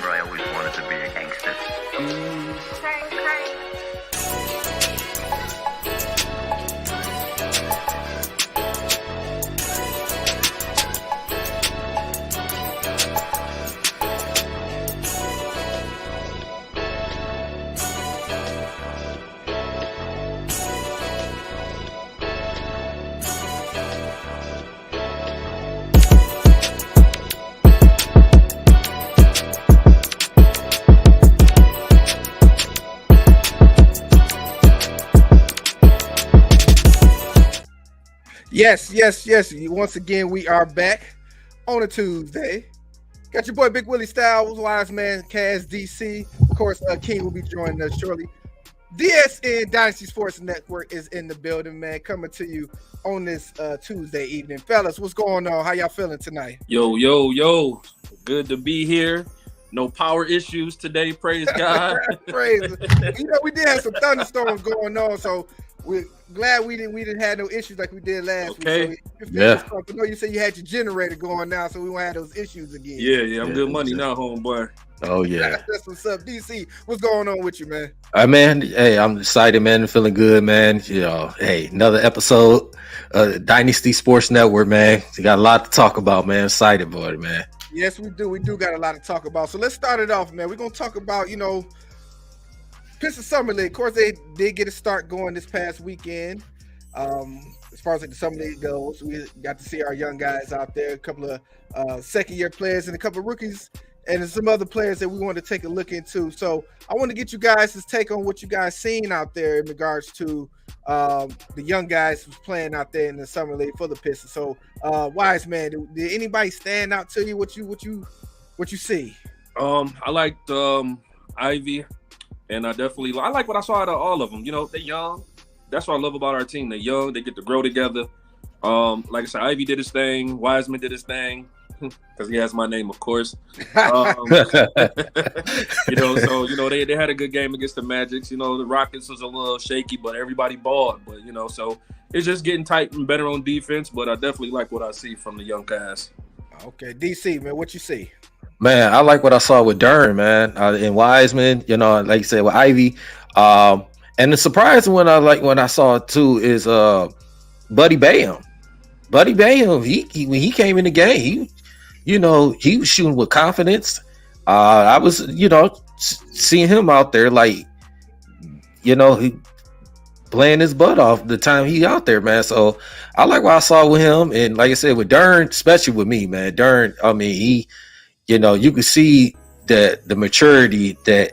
remember I always wanted to be a gangster. Yes. Once again, we are back on a Tuesday. Got your boy Big Willie Styles, Wise Man, Kaz, DC. Of course, King will be joining us shortly. Dsn Dynasty Sports Network is in the building, man. Coming to you on this Tuesday evening. Fellas, what's going on? How y'all feeling tonight? Yo. Good to be here. No power issues today, praise God. Praise. We did have some thunderstorms going on, so we're glad we didn't have no issues like we did last week. So I know you said you had your generator going now, so we won't have those issues again. Yeah, I'm good money now, homeboy. Oh yeah. That's what's up. DC, what's going on with you, man? Man, hey, I'm excited, man. Feeling good, man. Hey, another episode Dynasty Sports Network, man. We got a lot to talk about, man. Excited about it, man. Yes, we do. We do got a lot to talk about. So let's start it off, man. We're gonna talk about, Pistons Summer League. Of course, they did get a start going this past weekend. As far as the Summer League goes, we got to see our young guys out there, a couple of second-year players and a couple of rookies, and some other players that we want to take a look into. So I want to get you guys' take on what you guys seen out there in regards to the young guys who's playing out there in the Summer League for the Pistons. So, Wise Man, did anybody stand out to you? What you see? I liked Ivy. And I like what I saw out of all of them. They're young. That's what I love about our team. They're young. They get to grow together. Like I said, Ivy did his thing. Wiseman did his thing because he has my name, of course. So they had a good game against the Magics. The Rockets was a little shaky, but everybody balled. But so it's just getting tight and better on defense. But I definitely like what I see from the young guys. Okay, DC, man, what you see? Man, I like what I saw with Dern, man, and Wiseman. Like you said with Ivy, and the surprising one when I saw it too is Buddy Bayham. Buddy Bayham, he when he came in the game, he was shooting with confidence. I was seeing him out there he playing his butt off the time he out there, man. So I like what I saw with him, and like I said with Dern, especially with me, man. Dern, I mean he. You can see that the maturity, that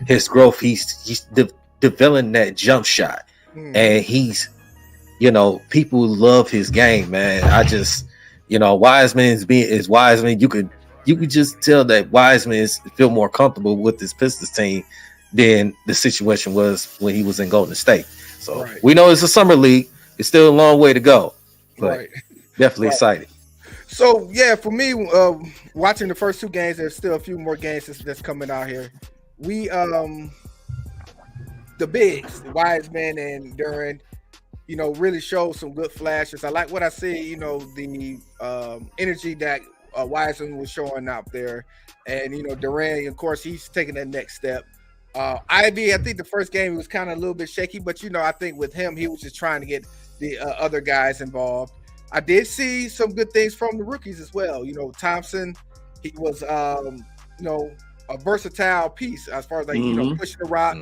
his growth, he's developing that jump shot, and he's, people love his game, man. I just, Wiseman is Wiseman. You could just tell that Wiseman feel more comfortable with this Pistons team than the situation was when he was in Golden State. So we know it's a summer league. It's still a long way to go, but definitely excited. So yeah, for me, watching the first two games, there's still a few more games that's coming out here. We the bigs, Wiseman and Duran, really showed some good flashes. I like what I see. The energy that Wiseman was showing out there, and Duran, of course, he's taking that next step. Ivy, I think the first game he was kind of a little bit shaky, but I think with him, he was just trying to get the other guys involved. I did see some good things from the rookies as well. Thompson, he was, a versatile piece as far as pushing the rock,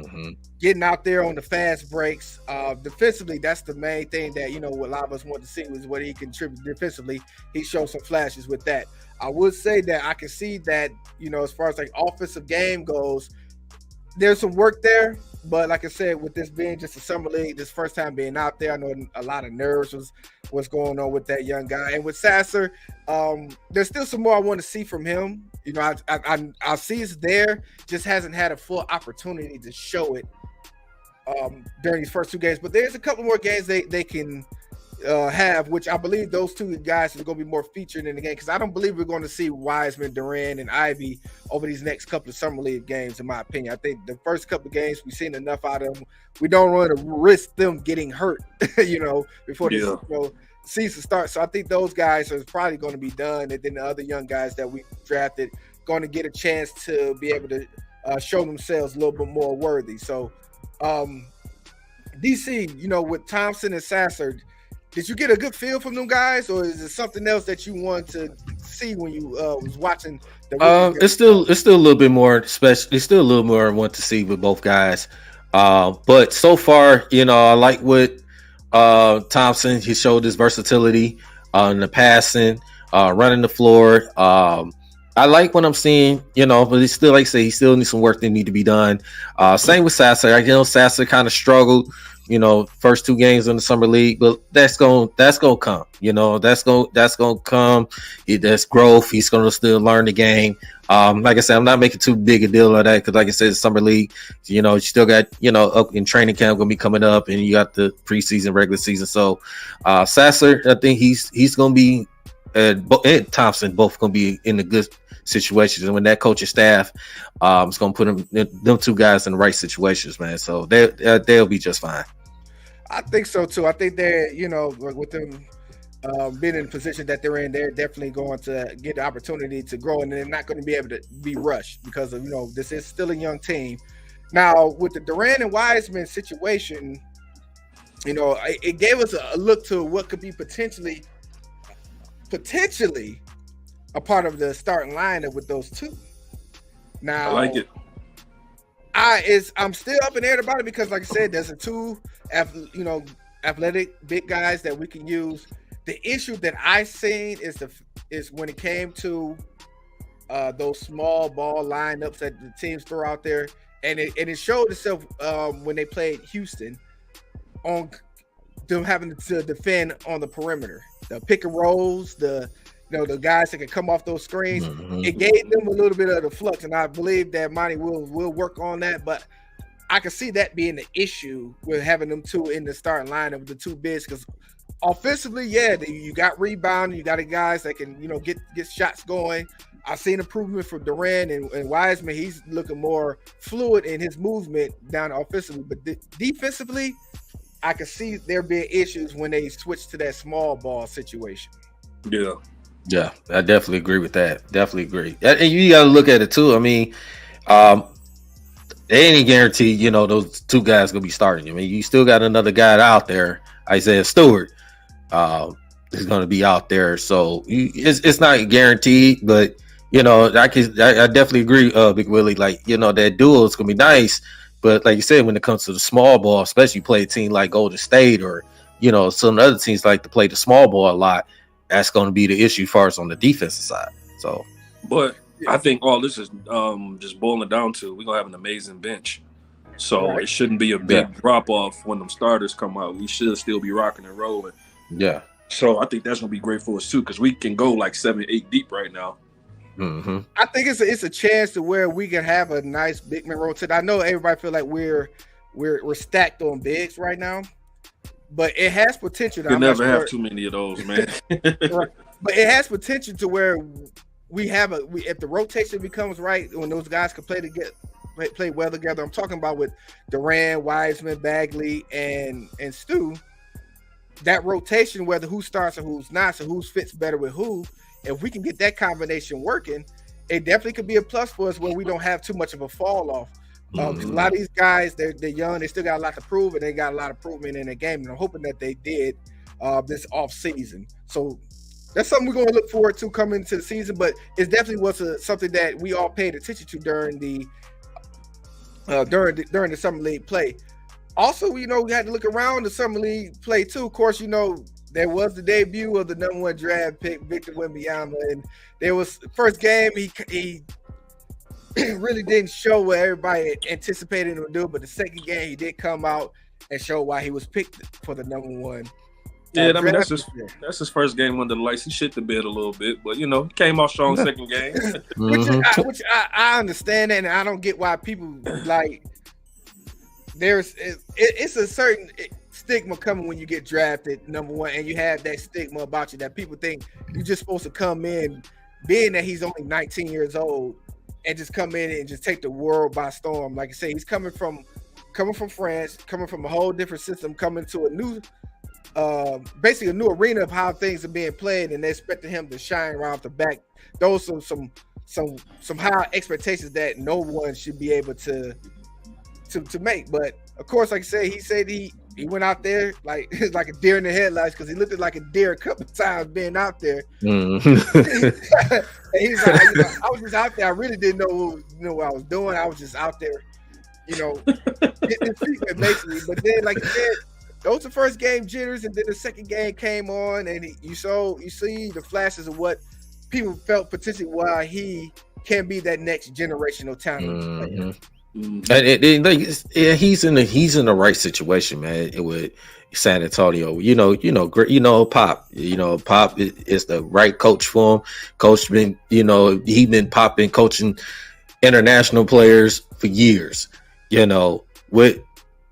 getting out there on the fast breaks. Defensively, that's the main thing that, what a lot of us want to see was what he contributed defensively. He showed some flashes with that. I would say that I can see that, as far as offensive game goes, there's some work there. But like I said, with this being just a summer league, this first time being out there, I know a lot of nerves was what's going on with that young guy. And with Sasser, there's still some more I want to see from him. I see it's there, just hasn't had a full opportunity to show it during these first two games. But there's a couple more games they can have, which I believe those two guys are going to be more featured in the game, because I don't believe we're going to see Wiseman, Duran, and Ivy over these next couple of summer league games, in my opinion. I think the first couple of games we've seen enough out of them. We don't want to risk them getting hurt, before the season starts. So I think those guys are probably going to be done, and then the other young guys that we drafted going to get a chance to be able to show themselves a little bit more worthy. So, DC, with Thompson and Sasser, did you get a good feel from them guys, or is it something else that you want to see when you was watching the it's still a little bit more special. It's still a little more I want to see with both guys. But so far, I like what Thompson. He showed his versatility in the passing, running the floor. I like what I'm seeing, but it's still, like I say, he still needs some work that need to be done. Same with Sasser. Sasser kind of struggled, first 2 games in the summer league, but that's gonna come. That's gonna come. That's growth. He's gonna still learn the game. Like I said, I'm not making too big a deal of that because, like I said, summer league, you still got, up in training camp gonna be coming up, and you got the preseason, regular season. So, Sasser, I think he's gonna be, and Thompson both gonna be in the good situations, and when that coaching staff is gonna put them 2 guys in the right situations, man. So they'll be just fine. I think so too. I think they're, with them being in the position that they're in, they're definitely going to get the opportunity to grow, and they're not going to be able to be rushed because of, this is still a young team. Now, with the Durant and Wiseman situation, it gave us a look to what could be potentially a part of the starting lineup with those 2. Now, I like it. I'm still up in the air about it because, like I said, there's a 2 athletic big guys that we can use. The issue that I seen is when it came to those small ball lineups that the teams throw out there, and it showed itself when they played Houston on them having to defend on the perimeter, the pick and rolls, the guys that can come off those screens. Mm-hmm. It gave them a little bit of the flux, and I believe that Monty will work on that. But I can see that being the issue with having them 2 in the starting lineup, the 2 bigs, because offensively, you got rebounding, you got the guys that can get shots going. I've seen improvement from Durant and Wiseman. He's looking more fluid in his movement down offensively, but defensively, I can see there being issues when they switch to that small ball situation. Yeah, I definitely agree with that. Definitely agree. And you got to look at it too. I mean, they ain't guaranteed, those 2 guys going to be starting. I mean, you still got another guy out there, Isaiah Stewart, is going to be out there. So it's not guaranteed, but, I definitely agree, Big Willie. Like, that duo is going to be nice. But like you said, when it comes to the small ball, especially play a team like Golden State or, some other teams like to play the small ball a lot, that's going to be the issue as far as on the defensive side. So, but I think all this is just boiling down to we're gonna have an amazing bench, so it shouldn't be a big drop off when them starters come out. We should still be rocking and rolling. Yeah. So I think that's gonna be great for us too, because we can go like 7, 8 deep right now. Mm-hmm. I think it's a chance to where we can have a nice big man rotate. I know everybody feel like we're stacked on bigs right now, but it has potential. You never have too many of those, man. Right. But it has potential to where we have if the rotation becomes right, when those guys can play well together. I'm talking about with Durant, Wiseman, Bagley, and Stu. That rotation, whether who starts and who's not, so who fits better with who. If we can get that combination working, it definitely could be a plus for us where we don't have too much of a fall off. Because a lot of these guys, they're young, they still got a lot to prove, and they got a lot of improvement in their game. And I'm hoping that they did this off season. So that's something we're going to look forward to coming into the season. But it definitely was something that we all paid attention to during the summer league play. Also, we had to look around the summer league play too. Of course, there was the debut of the number 1 draft pick, Victor Wembanyama, and there was first game he really didn't show what everybody anticipated him to do, but the second game he did come out and show why he was picked for the number 1. Yeah, I mean that's his first game under the lights. He shit the bed a little bit, but he came out strong second game. which I understand that, and I don't get why people like. It's a certain stigma coming when you get drafted number 1, and you have that stigma about you that people think you're just supposed to come in, being that he's only 19 years old, and just come in and just take the world by storm. Like I say, he's coming from France, coming from a whole different system, coming to a new, basically a new arena of how things are being played, and they expected him to shine right off the back. Those are some some high expectations that no one should be able to make. But of course, like I said, he said he went out there like like a deer in the headlights because he looked like a deer a couple of times being out there. And he's like, I was just out there. I really didn't know what I was doing. I was just out there, getting feet wet basically. But then, like you said, those the first game jitters, and then the second game came on, and you see the flashes of what people felt potentially why he can be that next generational talent. He's in the right situation, man. With San Antonio, Pop. Pop is the right coach for him. Coach been, he been popping coaching international players for years. With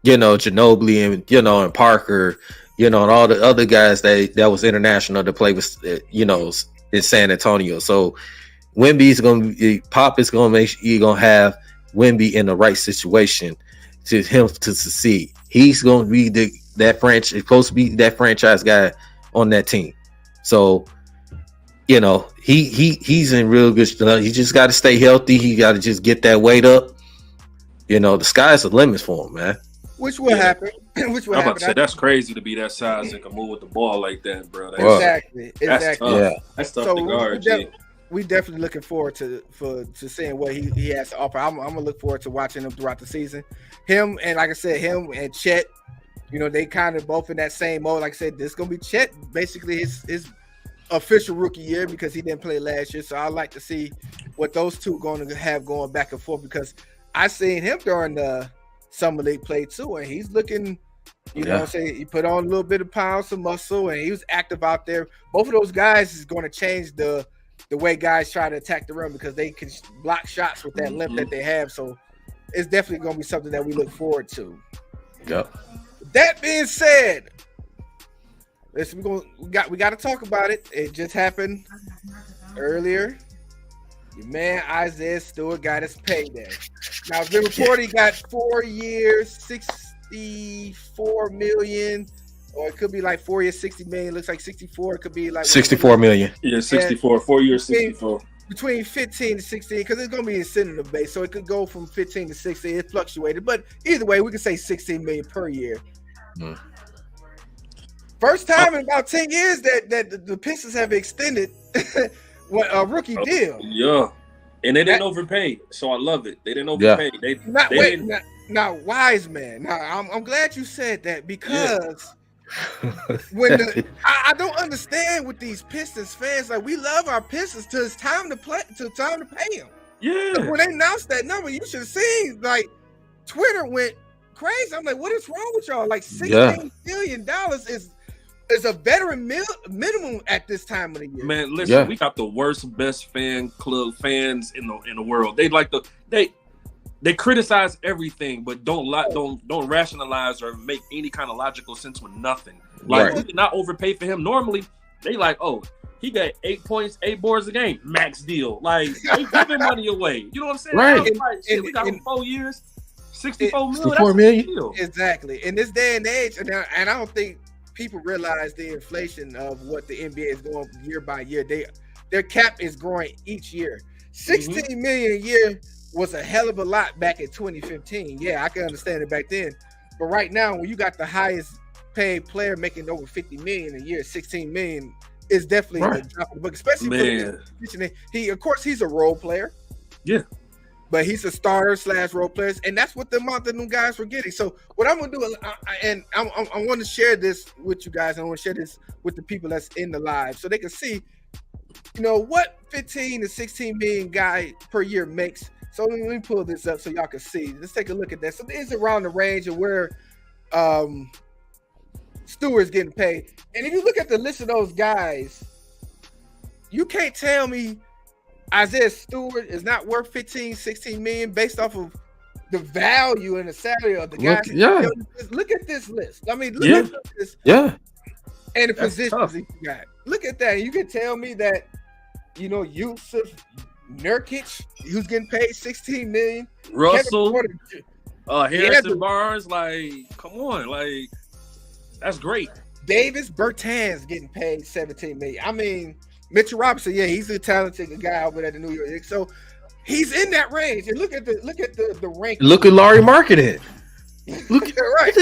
Ginobili and and Parker, and all the other guys that was international to play with, in San Antonio. So Pop is gonna make sure you're gonna have Wemby in the right situation to him to succeed. He's going to be supposed to be that franchise guy on that team. So, he's in real good. He just got to stay healthy. He got to just get that weight up. The sky's the limit for him, man. Which will happen. Which will I'm happen. about to say that's crazy to be that size and can move with the ball like that, bro. Exactly. That's tough. Yeah. That's tough to guard. We definitely looking forward to seeing what he has to offer. I'm gonna look forward to watching him throughout the season. Him and like I said, him and Chet, they kind of both in that same mode. Like I said, this is gonna be Chet basically his official rookie year because he didn't play last year. So I like to see what those two going to have going back and forth because I seen him during the summer league play too, and he's looking. He put on a little bit of pounds of muscle, and he was active out there. Both of those guys is going to change the way guys try to attack the rim because they can block shots with that length that they have. So it's definitely going to be something that we look forward to. Yep. That being said, listen, we got to talk about it. It just happened earlier. Your man Isaiah Stewart got his payday. Now it's been reported he got 4 years, $64 million. Or it could be like 4 years, 60 million. Looks like 64. It could be like 64 million. Yeah, 64. 4 years, 64. Between 15 to 16, because it's going to be incentive based. So it could go from 15 to 16. It fluctuated. But either way, we can say 16 million per year. First time in about 10 years that the Pistons have extended a rookie deal. Yeah. And they didn't overpay. So I love it. They didn't overpay. Yeah. Now, wise man. Now, I'm glad you said that because I don't understand with these Pistons fans. Like, we love our Pistons till it's time to pay them. Yeah. When they announced that number, you should have seen, like, Twitter went crazy. I'm like, what is wrong with y'all? Like, $16 billion is a veteran minimum at this time of the year. Man, listen, we got the worst best fan club fans in the world. They criticize everything, but don't rationalize or make any kind of logical sense with nothing. Like, we did not overpay for him. Normally, they like, oh, he got 8 points, 8 boards a game, max deal. Like, they giving money away. You know what I'm saying? Right. We got him 4 years, 64 million. Exactly. In this day and age, and I don't think people realize the inflation of what the NBA is going year by year. Their cap is growing each year. 16 million a year was a hell of a lot back in 2015. Yeah, I can understand it back then. But right now, when you got the highest paid player making over 50 million a year, 16 million is definitely a drop in the book, especially for the position. Of course, he's a role player. Yeah. But he's a starter / role player, and that's what the amount of them guys were getting. So what I'm gonna do, I want to share this with you guys. I want to share this with the people that's in the live, so they can see, what 15 to 16 million guy per year makes. So let me pull this up so y'all can see. Let's take a look at that. So it's around the range of where Stewart's getting paid. And if you look at the list of those guys, you can't tell me Isaiah Stewart is not worth 15, 16 million based off of the value and the salary of the guys. Look at this list. I mean, look at this. Yeah. And the positions he got. Look at that. You can tell me that, Yusuf Nurkic, who's getting paid 16 million. Russell, Harrison Barnes, like, come on, like, that's great. Davis Bertans getting paid 17 million. I mean, Mitchell Robinson, yeah, he's a talented guy over at the New York Knicks. So he's in that range. And look at the ranking. Look at Laurie Marketing. Look at right.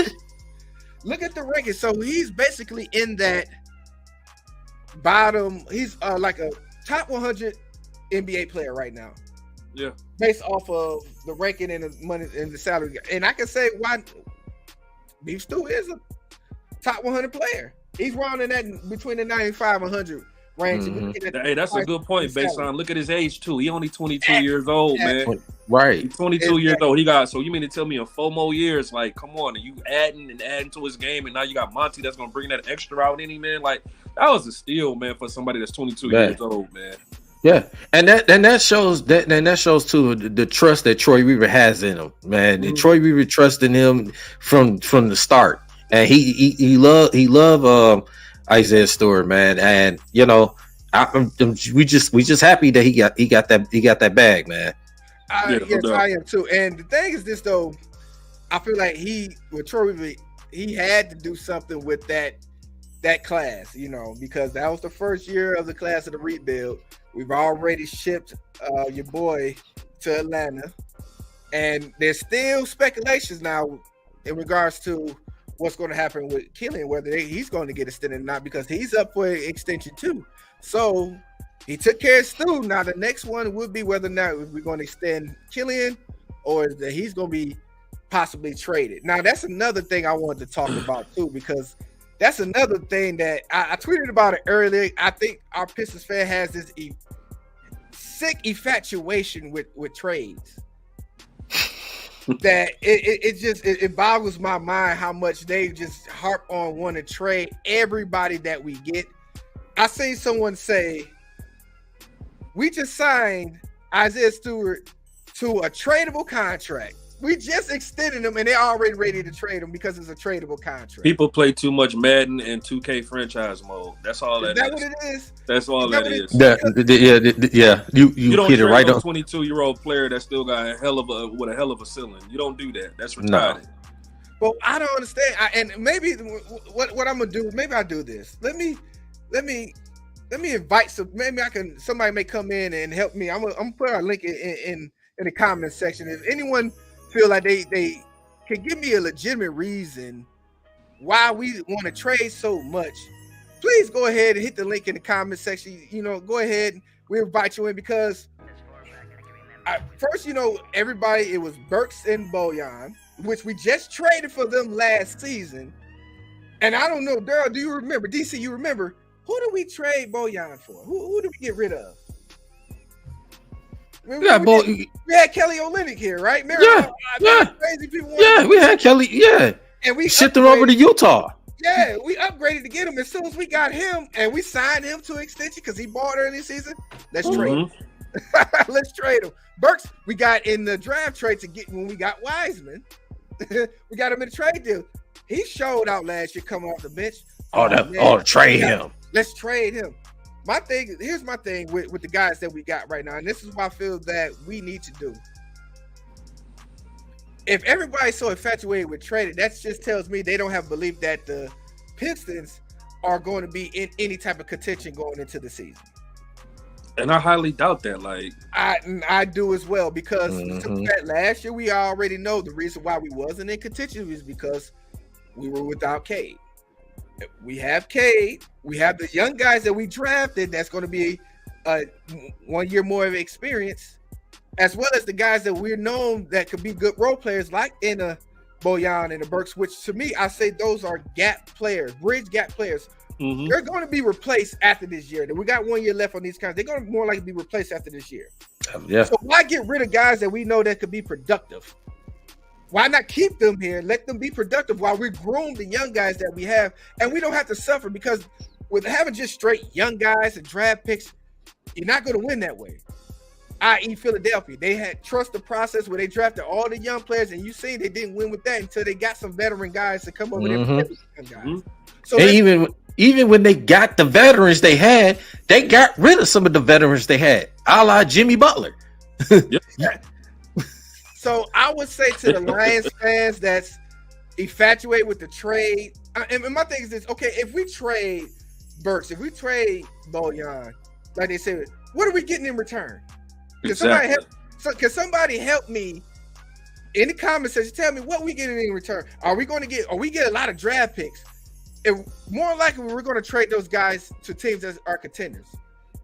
Look at the ranking. So he's basically in that bottom. He's like a top 100 NBA player right now. Yeah. Based off of the ranking and the money and the salary. And I can say why Beef Stew is a top 100 player. He's rounding that between the 95 and 100 range. Hey, that's a good point based on look at his age too. He only 22 years old, man. Right. He's 22 years old. He got, so you mean to tell me in 4 more years, like, come on, and you adding to his game, and now you got Monty that's gonna bring that extra out in him, man. Like, that was a steal, man, for somebody that's 22 years old, man. Yeah, and that shows too the trust that Troy Weaver has in him, man. Mm-hmm. Troy Weaver trusting him from the start, and he love Isaiah Stewart, man. And you know, we just happy that he got that bag, man. Yes, I am too. And the thing is this though, I feel like with Troy Weaver, he had to do something with that class, you know, because that was the first year of the class of the rebuild. We've already shipped your boy to Atlanta, and there's still speculations now in regards to what's going to happen with Killian, whether he's going to get extended or not, because he's up for extension too. So he took care of Stu. Now the next one would be whether or not we're going to extend Killian or that he's going to be possibly traded. Now that's another thing I wanted to talk about too, because that's another thing that I tweeted about it earlier. I think our Pistons fan has this sick infatuation with trades that it boggles my mind how much they just harp on wanting to trade everybody that we get. I seen someone say, we just signed Isaiah Stewart to a tradable contract. We just extended him, and they're already ready to trade him because it's a tradable contract. People play too much Madden and 2K franchise mode. That's all that is. Is that what it is? That's all that is. Yeah. You don't hit it right on. 22-year-old player that still got a hell of a ceiling. You don't do that. That's retarded. No. Well, I don't understand. And maybe what I'm gonna do. Maybe I'll do this. Let me invite some. Maybe somebody may come in and help me. I'm gonna put our link in the comment section. If anyone feel like they can give me a legitimate reason why we want to trade so much, please go ahead and hit the link in the comment section. You know, go ahead. We'll invite you in because first, you know, everybody, it was Burks and Bojan, which we just traded for them last season. And I don't know, Daryl, do you remember? DC, you remember? Who did we trade Bojan for? Who did we get rid of? We had Kelly Olynyk here, right? Crazy people. We had Kelly. Yeah, and we shipped him over to Utah. Yeah, we upgraded to get him. As soon as we got him, and we signed him to extension because he bought early season. Let's trade him. Let's trade him. Burks, we got in the draft trade to get when we got Wiseman. We got him in the trade deal. He showed out last year coming off the bench. Trade him. Let's trade him. Here's my thing with the guys that we got right now, and this is what I feel that we need to do. If everybody's so infatuated with trading, that just tells me they don't have belief that the Pistons are going to be in any type of contention going into the season. And I highly doubt that. Like I do as well, because last year we already know the reason why we wasn't in contention was because we were without Cade. We have Cade. We have the young guys that we drafted that's going to be 1 year more of experience, as well as the guys that we're known that could be good role players like in a Bojan and the Burks, which to me, I say those are gap players, bridge gap players. Mm-hmm. They're going to be replaced after this year. We got 1 year left on these guys. They're going to more likely be replaced after this year. Yeah. So why get rid of guys that we know that could be productive? Why not keep them here? Let them be productive while we groom the young guys that we have, and we don't have to suffer, because with having just straight young guys and draft picks, you're not going to win that way. I.e. Philadelphia. They had trust the process where they drafted all the young players, and you see they didn't win with that until they got some veteran guys to come over there and play with young guys. Mm-hmm. So even when they got the veterans they had, they got rid of some of the veterans they had, a la Jimmy Butler. Yep. So I would say to the Lions fans that's infatuated with the trade, and my thing is this: okay, if we trade Burks, if we trade Bojan, like they said, what are we getting in return? Can Exactly. somebody help me in the comment section? Tell me what we getting in return. Are we get a lot of draft picks? If more likely we're going to trade those guys to teams that are contenders.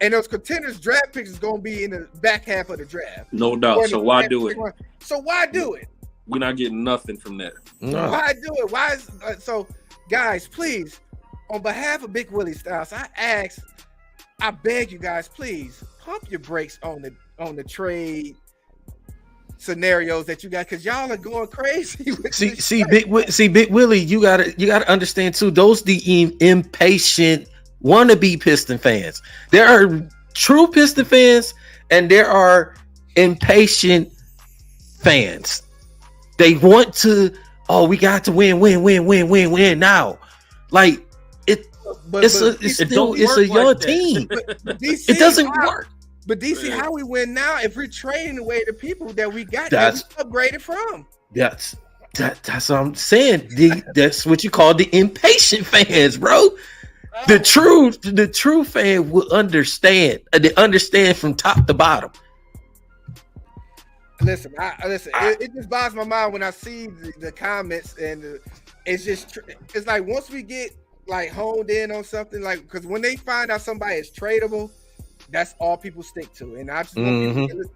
And those contenders draft picks is going to be in the back half of the draft. No doubt. So why do it? So why do it? We're not getting nothing from that. No. Why do it? Why is so guys, please, on behalf of Big Willie Styles, I beg you guys, please pump your brakes on the trade scenarios that you got, because y'all are going crazy. Big Willie, you gotta understand too. Those the impatient wannabe Piston fans. There are true Piston fans, and there are impatient fans. They want to. Oh, we got to win now. Like it's a young team. But DC, it doesn't work. But DC, how we win now if we're trading away the people that we got that we upgraded from? That's what I'm saying. That's what you call the impatient fans, bro. The true fan will understand. They understand from top to bottom. Listen, it just boggles my mind when I see the comments, and it's like once we get like honed in on something, like, because when they find out somebody is tradable, that's all people stick to. And I just want people to,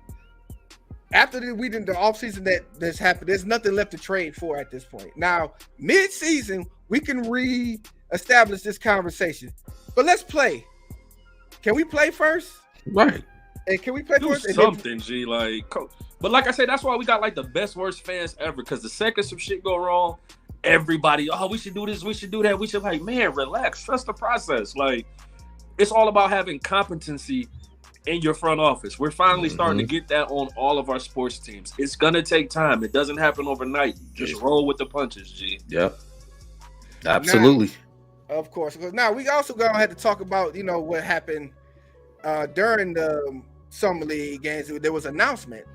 after the offseason that's happened, there's nothing left to trade for at this point. Now, mid-season, we can re-establish this conversation. But let's play. Can we play first? Right. And can we play Do first? something, G. Like, but like I said, that's why we got like the best worst fans ever. Because the second some shit go wrong, everybody, we should do this, we should do that, we should, like, man, relax, trust the process. Like, it's all about having competency in your front office. We're finally starting to get that on all of our sports teams. It's gonna take time. It doesn't happen overnight. Just roll with the punches, G. Yep. Absolutely. Now, of course. Now we also gonna have to talk about, what happened during the summer league games. There was an announcement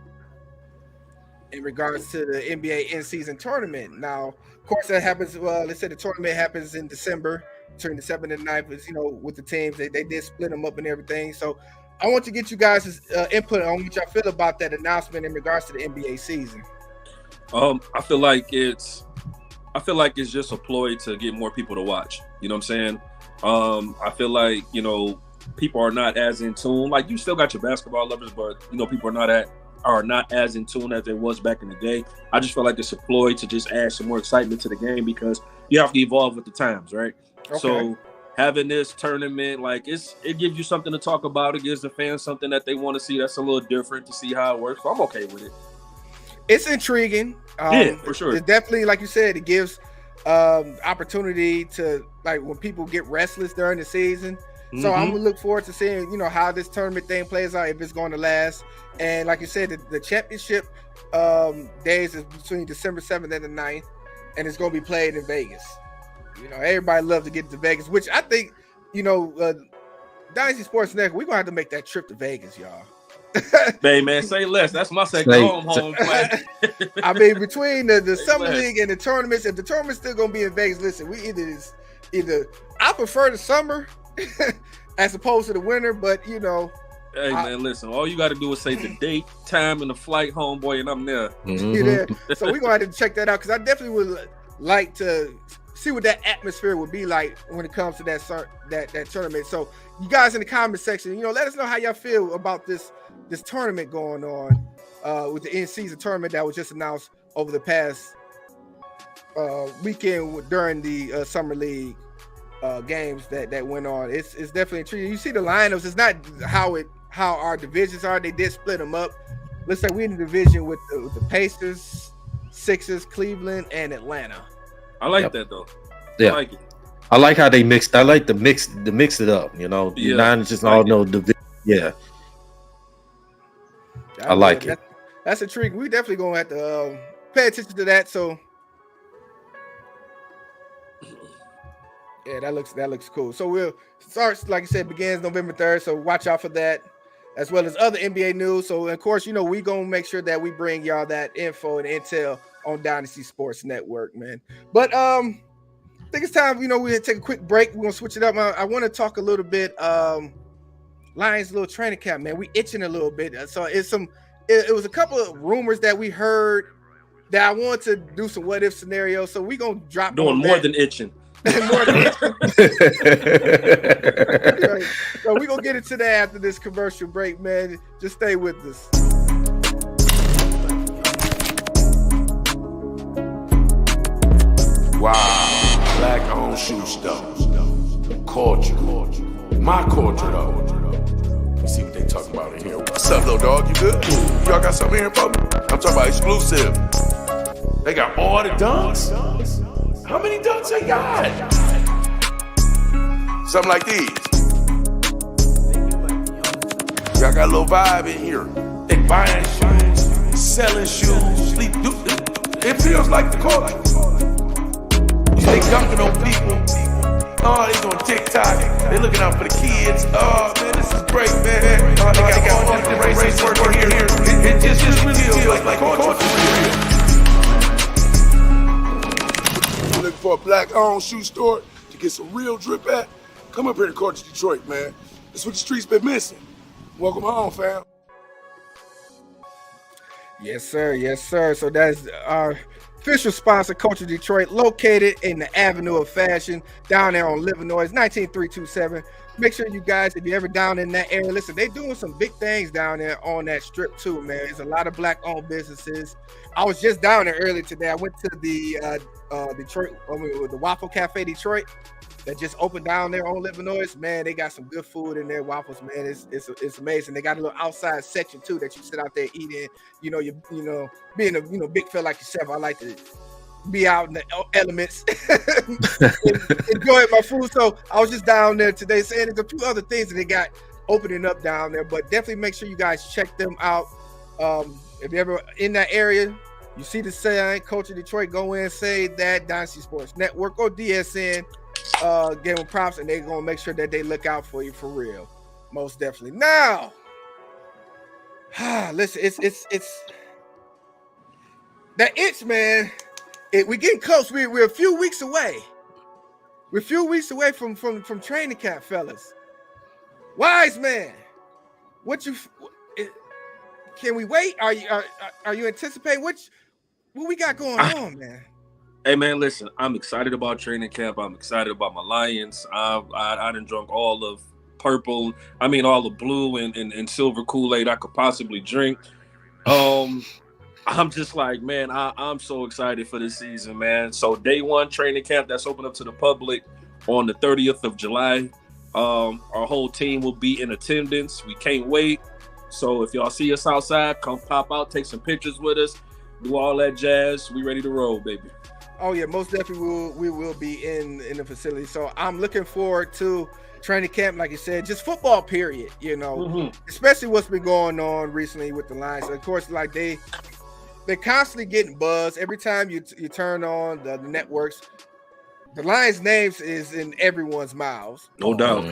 in regards to the NBA in-season tournament. Now, of course, that happens. Well, they said the tournament happens in December, between the 7th and 9th. With the teams, they did split them up and everything. So, I want to get you guys' input on what y'all feel about that announcement in regards to the NBA season. I feel like it's just a ploy to get more people to watch. You know what I'm saying? I feel like, people are not as in tune. Like, you still got your basketball lovers, but people are not as in tune as they was back in the day. I just feel like it's a ploy to just add some more excitement to the game, because you have to evolve with the times, right? Okay. So having this tournament, like, it gives you something to talk about. It gives the fans something that they want to see that's a little different, to see how it works. So I'm okay with it. It's intriguing. Yeah, for sure. It's definitely, like you said, it gives opportunity to, like, when people get restless during the season. So I'm gonna look forward to seeing, how this tournament thing plays out, if it's going to last. And like you said, the championship days is between December 7th and the 9th, and it's gonna be played in Vegas. Everybody loves to get to Vegas, which I think, Dynasty Sports Network, we're gonna have to make that trip to Vegas, y'all. Hey, man, say less. That's my second home play. I mean, between the summer league and the tournaments, if the tournament's still gonna be in Vegas, listen, we either I prefer the summer as opposed to the winter, but Hey, man, listen, all you got to do is say the date, time, and the flight, homeboy, and I'm there. So we're going to have to check that out, because I definitely would like to see what that atmosphere would be like when it comes to that tournament. So you guys in the comment section, let us know how y'all feel about this tournament going on with the in-season tournament that was just announced over the past weekend during the summer league games that went on. It's definitely intriguing. You see the lineups. It's not how our divisions are. They did split them up. Looks like we're in the division with the Pacers, Sixers, Cleveland, and Atlanta. I like that though. Yeah. I like it. I like how they mixed. I like the mix it up. Not just all no division. Yeah. I like it. That's intriguing. We definitely gonna have to pay attention to that. So. Yeah, that looks cool. So we'll start, like I said, begins November 3rd. So watch out for that, as well as other NBA news. So, of course, we gonna make sure that we bring y'all that info and intel on Dynasty Sports Network, man. But I think it's time, we take a quick break. We're gonna switch it up. I want to talk a little bit. Lions little training camp, man. We itching a little bit. So it was a couple of rumors that we heard that I want to do some what if scenarios. So we gonna drop Doing more than itching. more than itching. So we gonna get into that after this commercial break, man. Just stay with us. Wow, black-owned shoe stores. Culture. My culture, though. You see what they talking about in here. What's up, little dog? You good? Y'all got something here for me? I'm talking about exclusive. They got all the dunks? How many dunks they got? Something like these. Y'all got a little vibe in here. They buying shoes, selling shoes, sleep. It feels like the culture. They dunking on people. Oh, they doing TikTok. They looking out for the kids. Oh, man, this is great, man. Oh, they got all different races working here. It just really feels like culture. You're looking for a black-owned shoe store to get some real drip at? Come up here to Culture Detroit, man. That's what the streets been missing. Welcome home, fam. Yes, sir. Yes, sir. So that's our official sponsor, Culture Detroit, located in the Avenue of Fashion down there on Livernois, 19327. Make sure you guys, if you're ever down in that area, listen, they doing some big things down there on that strip too, man. There's a lot of black-owned businesses. I was just down there earlier today. I went to the Detroit, the Waffle Cafe Detroit that just opened down there on Livernois. Man, they got some good food in there. Waffles, man, it's amazing. They got a little outside section too that you sit out there eating. Being a big fella like yourself, I like to be out in the elements, enjoying my food. So I was just down there today, saying there's a few other things that they got opening up down there, but definitely make sure you guys check them out. If you're ever in that area, you see the sign, Culture Detroit, go in, say that Dsn Sports Network or DSN. Give them props, and they're gonna make sure that they look out for you for real, most definitely. Now, listen, it's that itch, man. We're getting close. We're a few weeks away. We're a few weeks away from training camp, fellas. Wise man, can we wait? Are you anticipating what we got going on, man? Hey man, listen, I'm excited about training camp. I'm excited about my Lions. I done drunk all of all the blue and silver Kool-Aid I could possibly drink. I'm just like, man, I'm so excited for this season, man. So day one training camp that's open up to the public on the 30th of July. Our whole team will be in attendance. We can't wait. So if y'all see us outside, come pop out, take some pictures with us, do all that jazz. We ready to roll, baby. Oh yeah, most definitely we will be in the facility. So I'm looking forward to training camp, like you said, just football period, especially what's been going on recently with the Lions. Of course, like they're constantly getting buzz every time you turn on the networks. The Lions' names is in everyone's mouths. No doubt.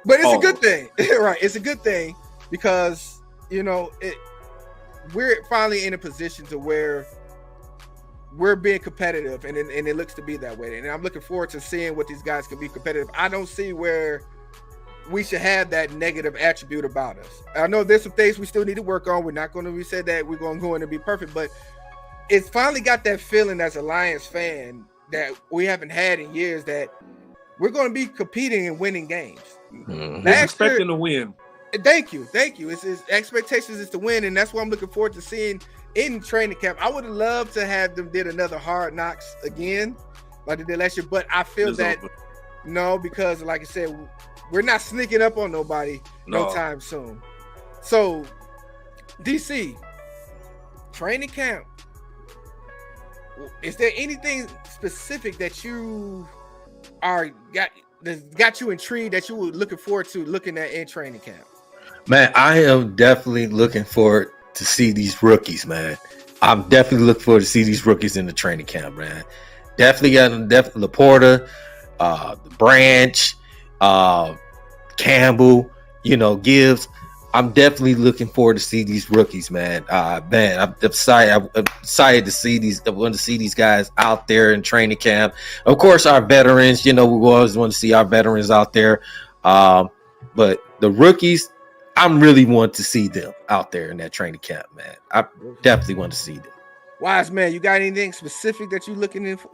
But it's a good thing. Right. It's a good thing because, we're finally in a position to where we're being competitive, and it looks to be that way. And I'm looking forward to seeing what these guys can be competitive. I don't see where we should have that negative attribute about us. I know there's some things we still need to work on. We're not going to say that we're going to go in and be perfect, but it's finally got that feeling as a Lions fan that we haven't had in years that we're going to be competing and winning games. Expecting to win. Thank you. It's expectations is to win, and that's what I'm looking forward to seeing in training camp. I would have loved to have them did another Hard Knocks again, like they did last year. But I feel no, because like I said, we're not sneaking up on nobody no time soon. So, DC training camp. Is there anything specific that you got you intrigued that you were looking forward to looking at in training camp? Man, I am definitely looking forward to see these rookies, man. I'm definitely looking forward to see these rookies in the training camp, man. Definitely got Laporta, Branch, Campbell, Gibbs. I'm definitely looking forward to see these rookies, man. I'm excited. I'm excited to see these. I want to see these guys out there in training camp. Of course, our veterans. We always want to see our veterans out there. But the rookies, I'm really want to see them out there in that training camp, man. I definitely want to see them. Wise man, you got anything specific that you looking in for?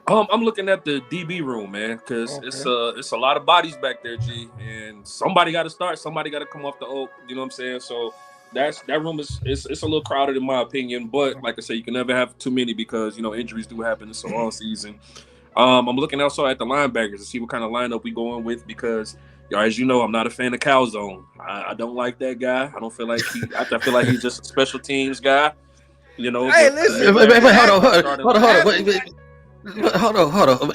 I'm looking at the DB room, man, because it's a lot of bodies back there, G, and somebody got to start. Somebody got to come off the oak. You know what I'm saying? So that room is a little crowded in my opinion. But like I said, you can never have too many because injuries do happen. It's a long season. I'm looking also at the linebackers to see what kind of lineup we going with because, as you know, I'm not a fan of Calzone. I don't like that guy. I don't feel like I feel like he's just a special teams guy. Hey, listen. Hold on.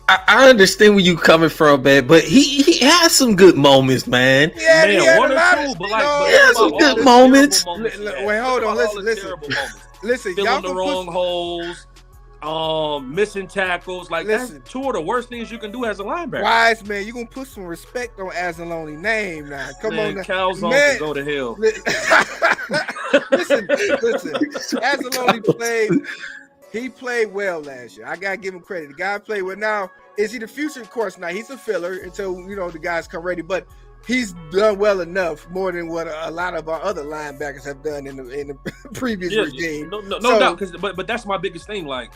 I understand where you coming from, man, but he has some good moments, man. Yeah, he had one a or lot two, of, but yeah, some good moments. Wait, hold on. Listen. Filling Y'all the wrong holes. Missing tackles, that's two of the worst things you can do as a linebacker. Wise man, you gonna put some respect on Azaloni's name now. Come on, Calzone can go to hell. Listen. Azaloni played well last year. I gotta give him credit. The guy played well. Now, is he the future? Of course not. He's a filler until the guys come ready. But he's done well enough, more than what a lot of our other linebackers have done in the previous regime. No doubt. But that's my biggest thing. Like,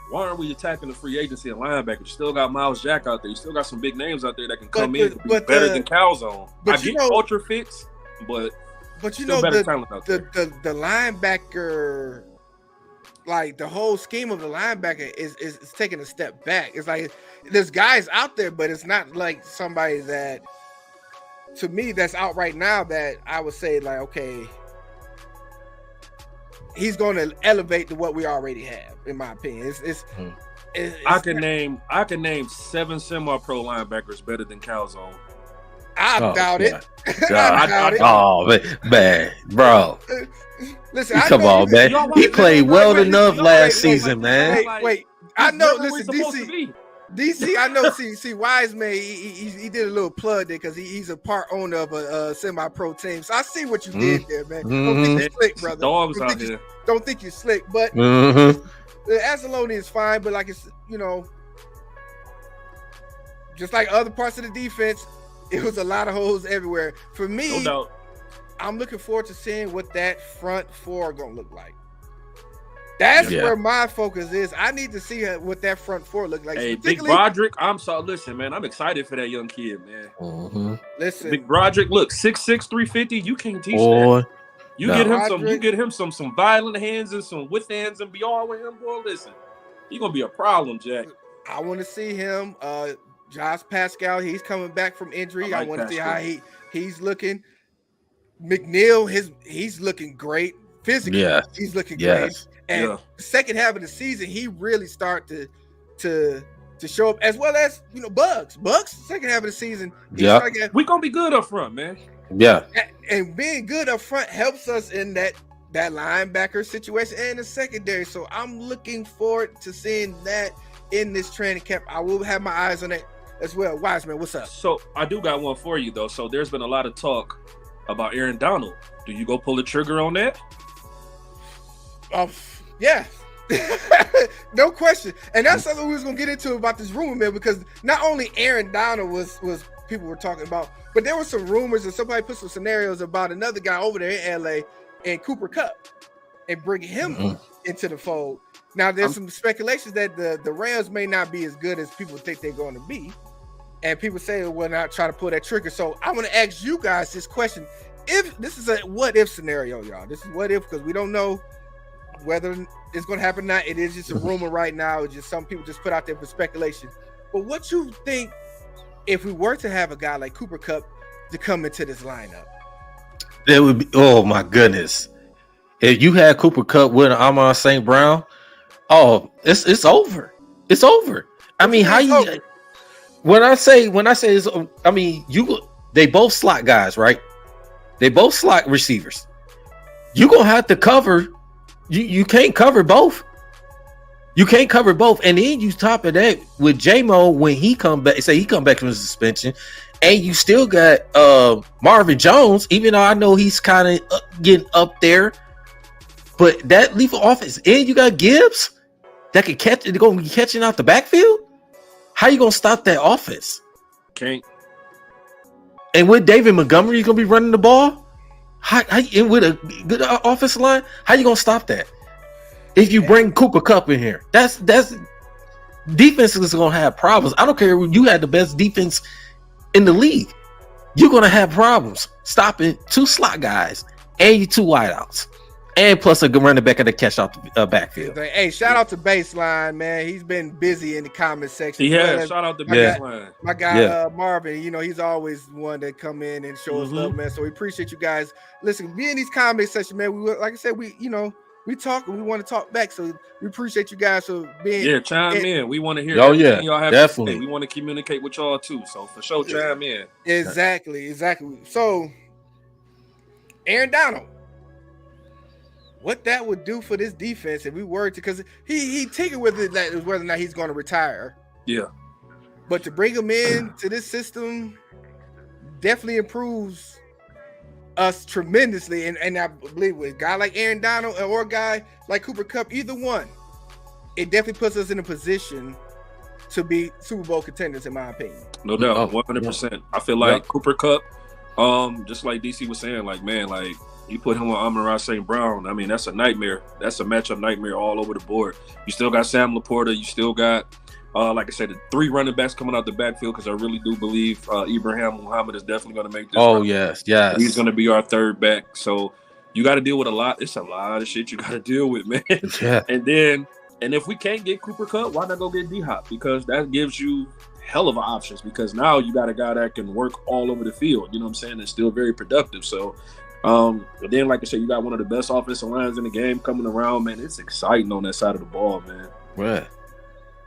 why aren't we attacking the free agency and linebackers? You still got Miles Jack out there. You still got some big names out there that can come in and be better than Calzone. I get culture fits, but better talent out there. The linebacker, like the whole scheme of the linebacker is taking a step back. It's like there's guys out there, but it's not like somebody that, to me, that's out right now that I would say like, okay, he's going to elevate to what we already have, in my opinion. I can name 7 semi-pro linebackers better than Calzone. I doubt it. I doubt it. Oh man, bro. Listen, come on, man. He played well enough last season, man. Wait. I know. Listen, DC, I know. See, Wise man, he did a little plug there because he's a part owner of a semi-pro team. So I see what you did there, man. Don't think you're slick, brother. Don't think you're slick, but Azaloni is fine. But like it's just like other parts of the defense, it was a lot of holes everywhere. For me, no doubt. I'm looking forward to seeing what that front four gonna look like. That's where my focus is. I need to see what that front four look like. Hey, Big Broderick, listen, man, I'm excited for that young kid, man. Mm-hmm. Listen, Big Broderick, look, 6'6", 350. You can't teach that. You get him some violent hands and some with hands and be all with him, boy. Listen, he's gonna be a problem, Jack. I want to see him. Josh Pascal, he's coming back from injury. I want to see how he's looking. McNeil, he's looking great physically. Yeah, he's looking great. And the second half of the season, he really started to show up, as well as Bugs. Second half of the season, we're gonna be good up front, man. Yeah, and being good up front helps us in that linebacker situation and the secondary. So I'm looking forward to seeing that in this training camp. I will have my eyes on that as well. Wiseman, what's up? So I do got one for you though. So there's been a lot of talk about Aaron Donald. Do you go pull the trigger on that? Yeah. No question. And that's something we was gonna get into about this rumor, man, because not only Aaron Donald was people were talking about, but there were some rumors and somebody put some scenarios about another guy over there in LA and Cooper Kupp and bringing him into the fold. Now there's some speculations that the Rams may not be as good as people think they're going to be, and people say we're not trying to pull that trigger. So I'm going to ask you guys this question: if this is a what if scenario, y'all, this is what if, because we don't know whether it's going to happen or not. It is just a rumor right now. It's just some people just put out there for speculation. But what you think if we were to have a guy like Cooper Kupp to come into this lineup? It would be, oh my goodness. If you had Cooper Kupp with Amon St. Brown, it's over. It's over. I mean, how you over? When I say it's, I mean, they both slot guys, right? They both slot receivers. You're gonna have to cover. You can't cover both. You can't cover both. And then you top of that with J-Mo when he come back, say he come back from suspension, and you still got Marvin Jones, even though I know he's kind of getting up there. But that lethal offense, and you got Gibbs that can catch it, going to be catching out the backfield. How you gonna stop that offense? Can't. And with David Montgomery, gonna be running the ball. And with a good offensive line, how you gonna stop that? If you bring Cooper Kupp in here, that's defense is gonna have problems. I don't care. You had the best defense in the league. You're gonna have problems stopping 2 slot guys and you 2 wideouts, and plus a good running back to catch out the backfield. Hey, shout out to Baseline, man. He's been busy in the comment section. He has. Shout out to Baseline. My guy Marvin, he's always one that come in and show us love, man. So we appreciate you guys. Listen, be in these comment section, man. Like I said, we talk and we want to talk back. So we appreciate you guys for being chime in. We want to hear y'all have definitely. to say. We want to communicate with y'all too. So for sure, chime in. Exactly. So Aaron Donald, what that would do for this defense if we were to, because he tinkered with it that whether or not he's going to retire. Yeah. But to bring him in to this system definitely improves us tremendously. And I believe with a guy like Aaron Donald or a guy like Cooper Kupp, either one, it definitely puts us in a position to be Super Bowl contenders, in my opinion. No doubt, 100%. I feel like Cooper Kupp, just like DC was saying, like, man, like, you put him on Amon-Ra St. Brown, I mean, that's a nightmare. That's a matchup nightmare all over the board. You still got Sam Laporta. You still got, like I said, the 3 running backs coming out the backfield, because I really do believe Ibrahim Muhammad is definitely going to make this. Oh, yes. He's going to be our 3rd back. So you got to deal with a lot. It's a lot of shit you got to deal with, man. Yeah. And if we can't get Cooper Kupp, why not go get D-Hop? Because that gives you hell of options, because now you got a guy that can work all over the field. You know what I'm saying? It's still very productive. So but then, like I said, you got one of the best offensive lines in the game coming around, man. It's exciting on that side of the ball, man. Right.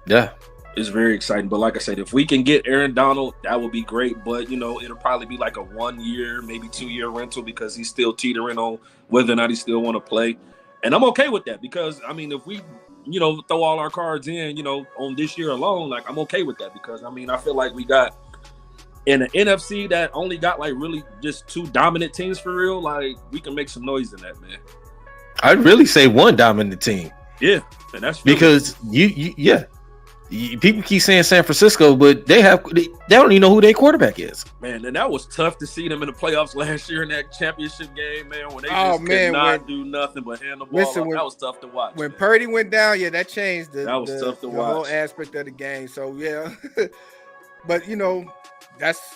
Yeah. It's very exciting. But like I said, if we can get Aaron Donald, that would be great. But, it'll probably be like a 1-year, maybe 2-year rental, because he's still teetering on whether or not he still want to play. And I'm okay with that, because, I mean, if we, throw all our cards in, on this year alone, like, I'm okay with that, because, I mean, I feel like we got in an NFC that only got like really just 2 dominant teams for real. Like, we can make some noise in that, man. I'd really say 1 dominant team. Yeah, and that's because people keep saying San Francisco, but they don't even know who their quarterback is. Man, and that was tough to see them in the playoffs last year in that championship game, man, when they could not do nothing but hand the ball up. That was tough to watch. When Purdy went down, that changed the whole aspect of the game. So yeah, but that's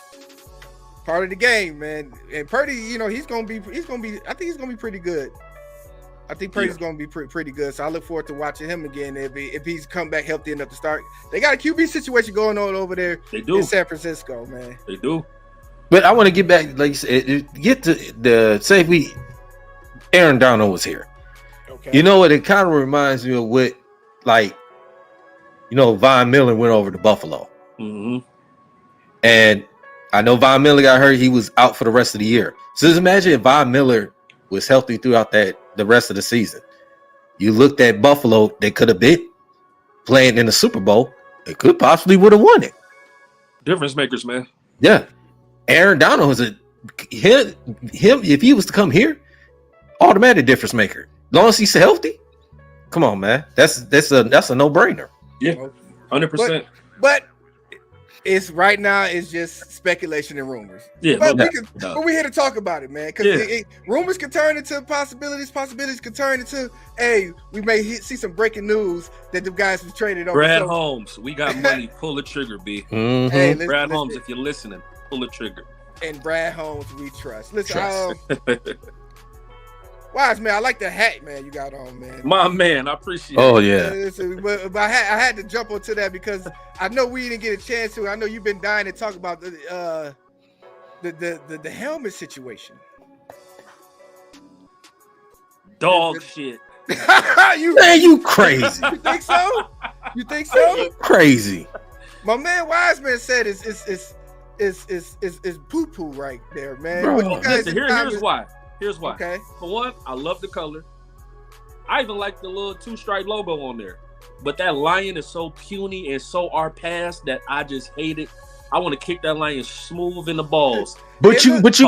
part of the game, man. And Purdy, he's gonna be. I think he's gonna be pretty good. I think Purdy's going to be pretty good. So I look forward to watching him again if he's come back healthy enough to start. They got a QB situation going on over there in San Francisco, man. They do. But I want to get back, like you said, get to say if Aaron Donald was here. Okay. You know what? It kind of reminds me of what, like, Von Miller went over to Buffalo. Mm-hmm. And I know Von Miller got hurt. He was out for the rest of the year. So just imagine if Von Miller was healthy throughout the rest of the season. You looked at Buffalo, they could have been playing in the Super Bowl. They could possibly would have won it. Difference makers, man. Yeah. Aaron Donald was him if he was to come here, automatic difference maker. As long as he's healthy, come on, man. That's a no-brainer. Yeah, 100%. But it's right now. It's just speculation and rumors. Yeah, but we're here to talk about it, man. Because rumors can turn into possibilities. Possibilities can turn into, hey, we may see some breaking news that the guys was traded over. Brad Holmes, we got money. Pull the trigger, B. Mm-hmm. Hey, Brad Holmes, if you're listening, pull the trigger. And Brad Holmes, we trust. Listen, Wise, man, I like the hat, man, you got on, man. My man, I appreciate it. Oh, yeah. But I had to jump onto that because I know we didn't get a chance to. I know you've been dying to talk about the helmet situation. Dog shit. You crazy. You think so? You think so? You crazy. My man Wiseman said it's poo-poo right there, man. Bro, listen, here's why. Here's why. Okay. For one, I love the color. I even like the little 2-stripe logo on there. But that lion is so puny and so our past that I just hate it. I want to kick that lion smooth in the balls. But you got it's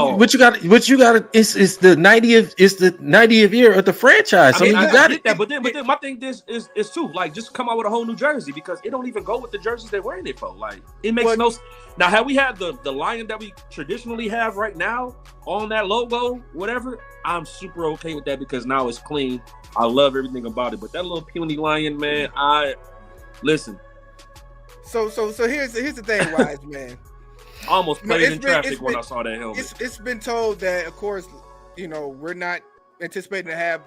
the 90th year of the franchise. So I you get got it. that, but then my thing is too, like, just come out with a whole new jersey because it don't even go with the jerseys they're wearing it for. Like, it makes no. Now, had we had the lion that we traditionally have right now on that logo, whatever, I'm super okay with that because now it's clean. I love everything about it. But that little puny lion, man, listen. So here's the thing, Wise man. I almost played in traffic when I saw that helmet. It's been told that, of course, we're not anticipating to have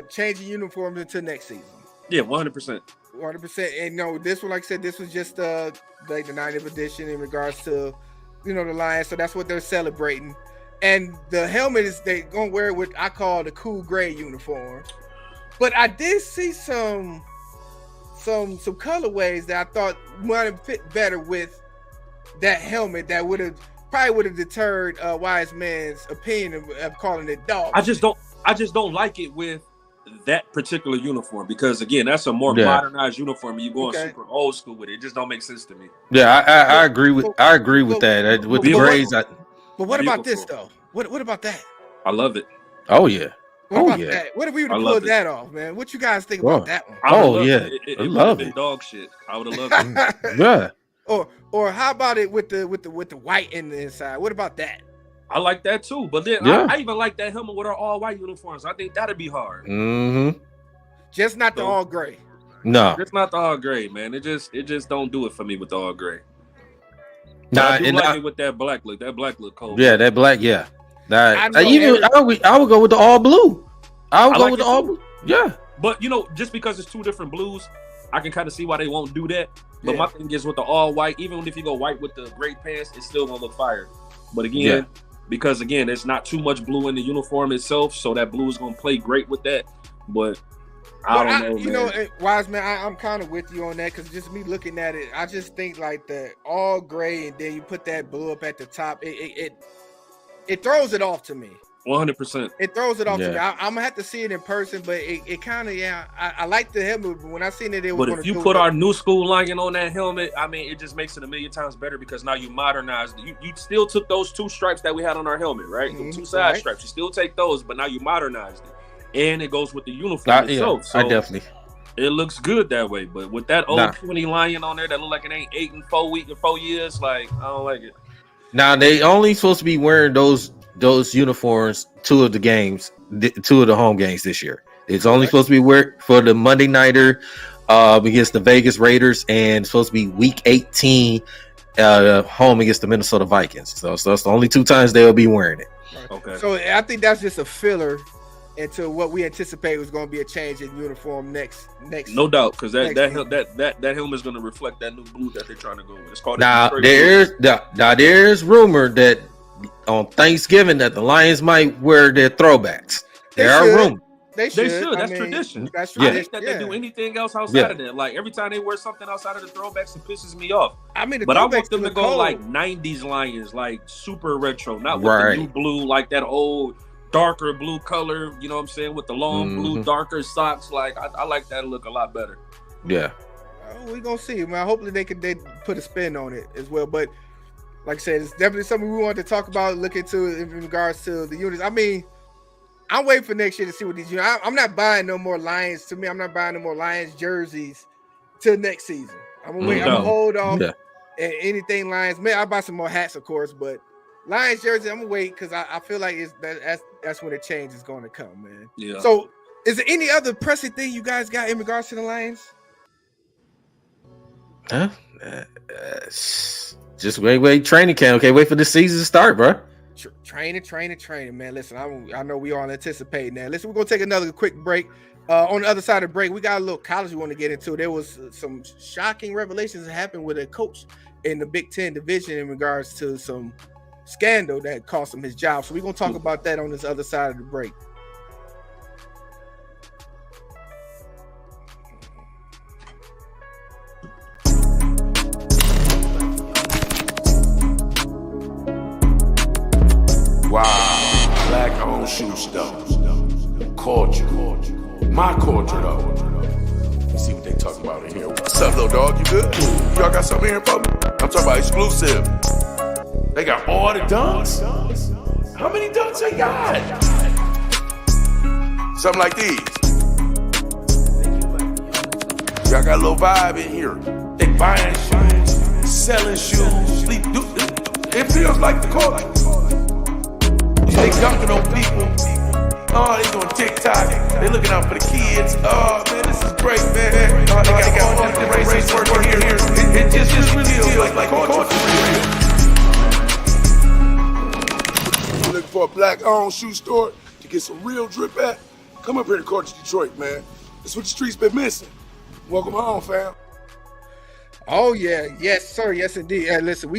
changing uniforms until next season. Yeah, 100%. 100%. And this one, like I said, this was just like the 90th edition in regards to the Lions. So that's what they're celebrating. And the helmet is they gonna wear what I call the cool gray uniform. But I did see some colorways that I thought might have fit better with that helmet that would have deterred Wise Man's opinion of calling it dog. I just don't like it with that particular uniform because again, that's a more modernized uniform. You going super old school with it. It just don't make sense to me. Yeah, I agree with that. With the grays. But what about this though? What about that? I love it. Oh yeah. What about that? What if we would have pulled that off, man? What you guys think about that one? I love it. Dog shit. I would have loved it. Yeah. Or how about it with the white in the inside? What about that? I like that too. But then I even like that helmet with our all white uniforms. I think that'd be hard. Mm-hmm. Just not the all gray. No, it's not the all gray, man. It just don't do it for me with the all gray. Nah, I like it with that black look. That black look cold. Yeah, that black. Yeah. I would go with the all blue. I would go with the all blue. Yeah. But just because it's two different blues, I can kind of see why they won't do that. But my thing is with the all white, even if you go white with the gray pants, it's still gonna look fire. But again, because there's not too much blue in the uniform itself, so that blue is gonna play great with that. But I don't know, man. Wise man, I'm kind of with you on that because just me looking at it, I just think like the all gray and then you put that blue up at the top, it throws it off to me. 100%. It throws it off to me. I'm gonna have to see it in person, but it kind of I like the helmet. But when I seen it, But if you put our new school lion on that helmet, I mean, it just makes it a million times better because now you modernized. You still took those two stripes that we had on our helmet, right? The two side stripes. You still take those, but now you modernized it, and it goes with the uniform itself. So I definitely. It looks good that way, but with that old puny lion on there that look like it ain't 8 and 4 years, like I don't like it. Now they only supposed to be wearing those uniforms two of the home games this year. It's only supposed to be wear for the Monday nighter against the Vegas Raiders, and it's supposed to be week 18 home against the Minnesota Vikings. So that's the only two times they'll be wearing it. Okay. So I think that's just a filler into what we anticipate was going to be a change in uniform next. No doubt, because that helmet is going to reflect that new blue that they're trying to go with. It's called there's rumor that on Thanksgiving that the Lions might wear their throwbacks. There are rumors. They should. That's tradition. That's tradition. I hate that they do anything else outside of that. Like every time they wear something outside of the throwbacks, it pisses me off. I mean, but I want them to go like 90s Lions, like super retro, not with the new blue, like that old darker blue color. You know what I'm saying? With the long blue, darker socks. Like I like that look a lot better. Yeah. We're gonna see, man. Hopefully they put a spin on it as well. But like I said, it's definitely something we wanted to talk about, look into in regards to the units. I mean, I'm waiting for next year to see what these units. I'm not buying no more Lions. To me, I'm not buying no more Lions jerseys till next season. I'm gonna wait. I'm gonna hold off and anything Lions. Maybe I'll buy some more hats, of course, but Lions jersey, I'm gonna wait because I feel like that's when the change is going to come, man. Yeah. So, is there any other pressing thing you guys got in regards to the Lions? Huh? Just wait. Training camp. Okay, wait for the season to start, bro. Training, man. Listen, I know we all anticipating that. Listen, we're gonna take another quick break. On the other side of the break, we got a little college we want to get into. There was some shocking revelations that happened with a coach in the Big Ten division in regards to some scandal that cost him his job. So we're gonna talk about that on this other side of the break. Wow, black-owned shoe store. Culture. My culture, though. Let's see what they talking about in here. What's up, little dog? You good? Y'all got something here for me? I'm talking about exclusive. They got all the dunks. How many dunks they got? Something like these. Y'all got a little vibe in here. They buying shoes, selling shoes, it feels like the court. They dunking on people. Oh, they doing TikTok. They looking out for the kids. Oh man, this is great, man. They got all the different races working here. It just really feels like culture. You looking for a black-owned shoe store to get some real drip at? Come up here to Courage, Detroit, man. That's what the streets been missing. Welcome home, fam. Oh yeah, yes sir, yes indeed. And listen,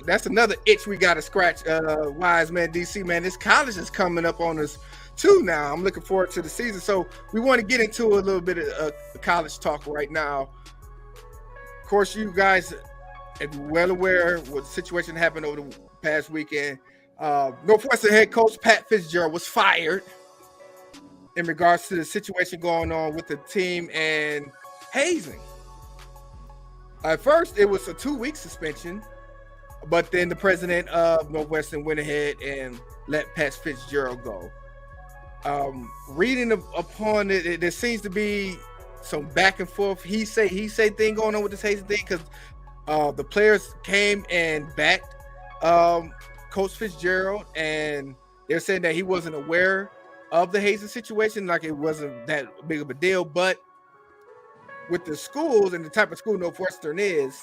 that's another itch we got to scratch. Wise man, DC man, this college is coming up on us too now. I'm looking forward to the season, so we want to get into a little bit of college talk right now. Of course, you guys are well aware what situation happened over the past weekend. Northwestern head coach Pat Fitzgerald was fired in regards to the situation going on with the team and hazing. At first, it was a 2-week suspension, but then the president of Northwestern went ahead and let Pat Fitzgerald go. Reading upon it, there seems to be some back and forth. He say thing going on with this hazing thing because the players came and backed Coach Fitzgerald, and they're saying that he wasn't aware of the hazing situation, like it wasn't that big of a deal, but with the schools and the type of school Northwestern is,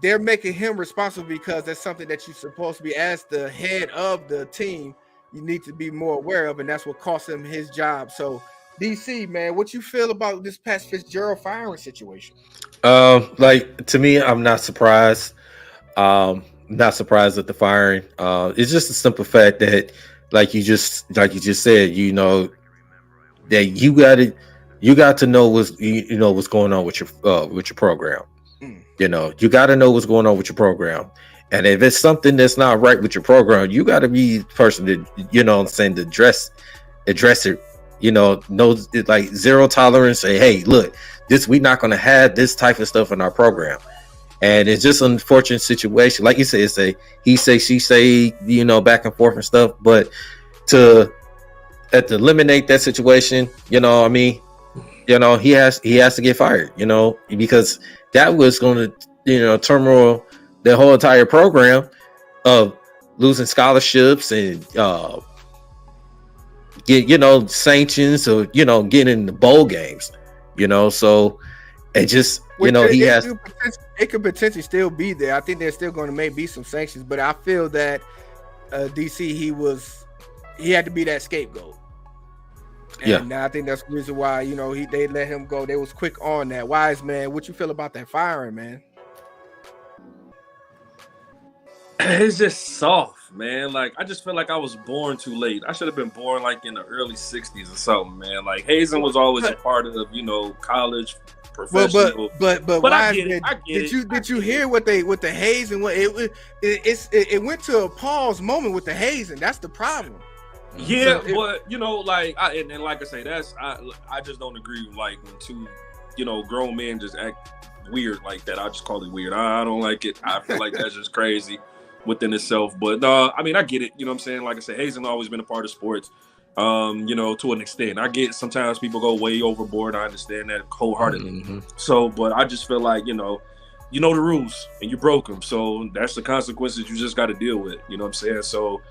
they're making him responsible because that's something that you're supposed to be, as the head of the team, you need to be more aware of, and that's what cost him his job. So, DC, man, what you feel about this Pat Fitzgerald firing situation? Like, to me, I'm not surprised. Not surprised at the firing. It's just a simple fact that, like you just said, you know, that you got to know what's going on with your program. You know, you got to know what's going on with your program, and if it's something that's not right with your program, you got to be the person to, you know what I'm saying, to address it. You know, like zero tolerance. Say, hey, look, we're not going to have this type of stuff in our program. And it's just an unfortunate situation. Like you said, it's a he say, she say, you know, back and forth and stuff. But to eliminate that situation, you know what I mean? You know, he has to get fired, you know, because that was going to, you know, turmoil the whole entire program of losing scholarships and get, you know, sanctions or, you know, getting in the bowl games, you know. So it just, you know, it could potentially still be there. I think there's still going to maybe be some sanctions, but I feel that DC, he had to be that scapegoat. And I think that's the reason why, you know, they let him go. They was quick on that. Wise man, what you feel about that firing, man? It's just soft, man. Like, I just feel like I was born too late. I should have been born like in the early 60s or something, man. Like, hazing was always a part of, you know, college, professional. But Wise man, did you hear what the hazing? What it went to a pause moment with the hazing. That's the problem. Yeah, but you know, like, and like I say, I just don't agree. Like, when two, you know, grown men just act weird like that, I just call it weird. I don't like it. I feel like that's just crazy within itself. But I mean, I get it. You know what I'm saying? Like I said, hazing always been a part of sports. You know, to an extent. I get sometimes people go way overboard. I understand that wholeheartedly. Mm-hmm. So, but I just feel like, you know the rules and you broke them. So that's the consequences you just got to deal with. You know what I'm saying? So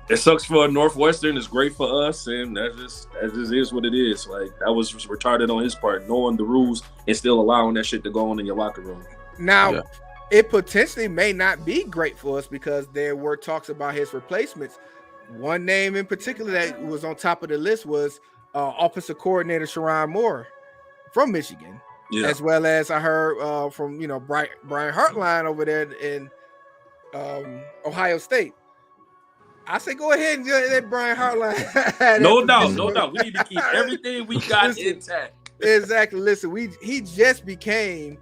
it sucks for Northwestern. It's great for us, and that just is what it is. Like, that was retarded on his part, knowing the rules and still allowing that shit to go on in your locker room. Now, it potentially may not be great for us because there were talks about his replacements. One name in particular that was on top of the list was offensive coordinator Sherrone Moore from Michigan, as well as I heard from, you know, Brian Hartline over there in Ohio State. I say go ahead and let Brian Hartline. No doubt. We need to keep everything we got intact. Exactly. Listen, he just became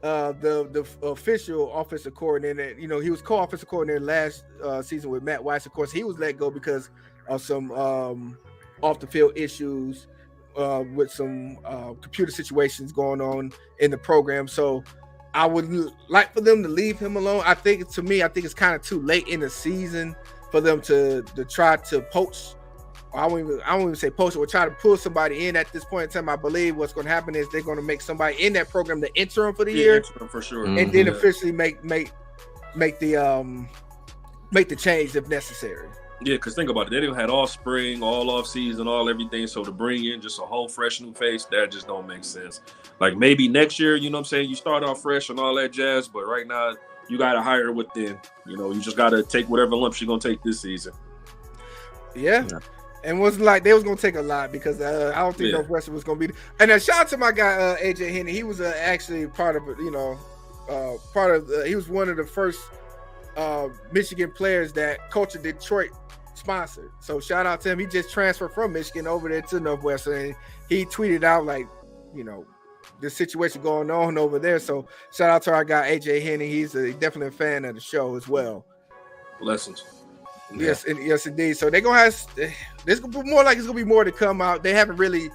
the official offensive coordinator. You know, he was co-offensive coordinator last season with Matt Weiss. Of course, he was let go because of some off the field issues with some computer situations going on in the program. So I would like for them to leave him alone. I think it's kind of too late in the season for them to try to poach. I won't even say poach, or try to pull somebody in at this point in time. I believe what's going to happen is they're going to make somebody in that program the interim for the year, interim for sure, and then officially make the change if necessary. Yeah, because think about it. They didn't had all spring, all off season, all everything. So to bring in just a whole fresh new face, that just don't make sense. Like maybe next year, you know what I'm saying? You start off fresh and all that jazz, but right now you got to hire within. You know, you just got to take whatever lumps you're going to take this season. Yeah. And was like they was going to take a lot because I don't think Northwestern was going to be. And shout out to my guy, AJ Henry. He was actually part of, he was one of the first Michigan players that Culture Detroit sponsored. So shout out to him. He just transferred from Michigan over there to Northwestern, and he tweeted out like, the situation going on over there. So shout out to our guy AJ Henny. He's definitely a fan of the show as well. Blessings. Yes, yes indeed. So they're gonna have it's gonna be more to come out. They haven't really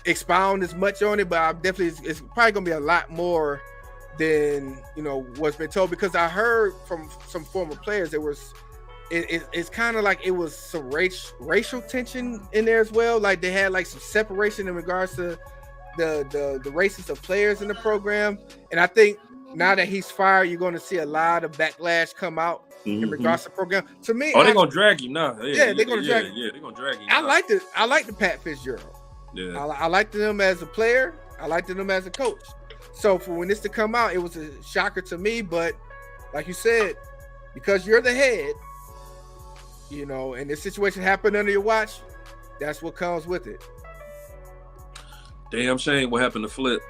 expounded as much on it, but I'm definitely it's probably gonna be a lot more than what's been told, because I heard from some former players it's kind of like it was some racial tension in there as well. Like they had like some separation in regards to the races of players in the program. And I think now that he's fired, you're going to see a lot of backlash come out in regards to the program. To me, they're going to drag him now. Yeah, they're going to drag him. Yeah, they're going to drag him. I like the Pat Fitzgerald. Yeah, I liked him as a player. I liked him as a coach. So for when this to come out, it was a shocker to me. But like you said, because you're the head, and this situation happened under your watch, that's what comes with it. Damn shame what happened to Flip.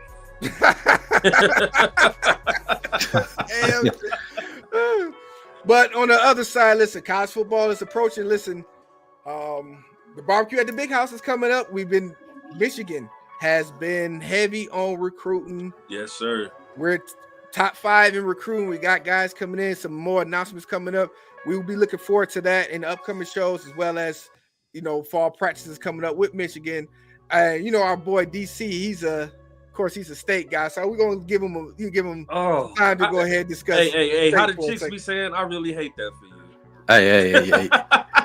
But on the other side, listen, college football is approaching. Listen, the barbecue at the big house is coming up. Michigan has been heavy on recruiting. Yes, sir. We're top 5 in recruiting. We got guys coming in, some more announcements coming up. We will be looking forward to that in the upcoming shows, as well as, fall practices coming up with Michigan. Our boy DC, he's a state guy, so we're gonna give him time to go ahead and discuss. Hey, how the chicks be saying? I really hate that for you.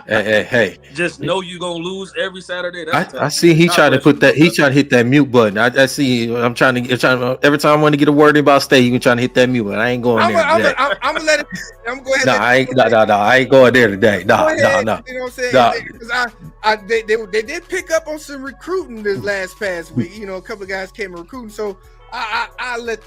Hey. Just know you gonna lose every Saturday. I see he tried to put that. He tried to hit that mute button. I see. I'm trying to. Every time I want to get a word in about state, you been trying to hit that mute button. I ain't going there. I'm gonna let it. I'm going to. I ain't going there today. No. You know what I'm saying? Because they did pick up on some recruiting this last past week. A couple of guys came in recruiting, so I let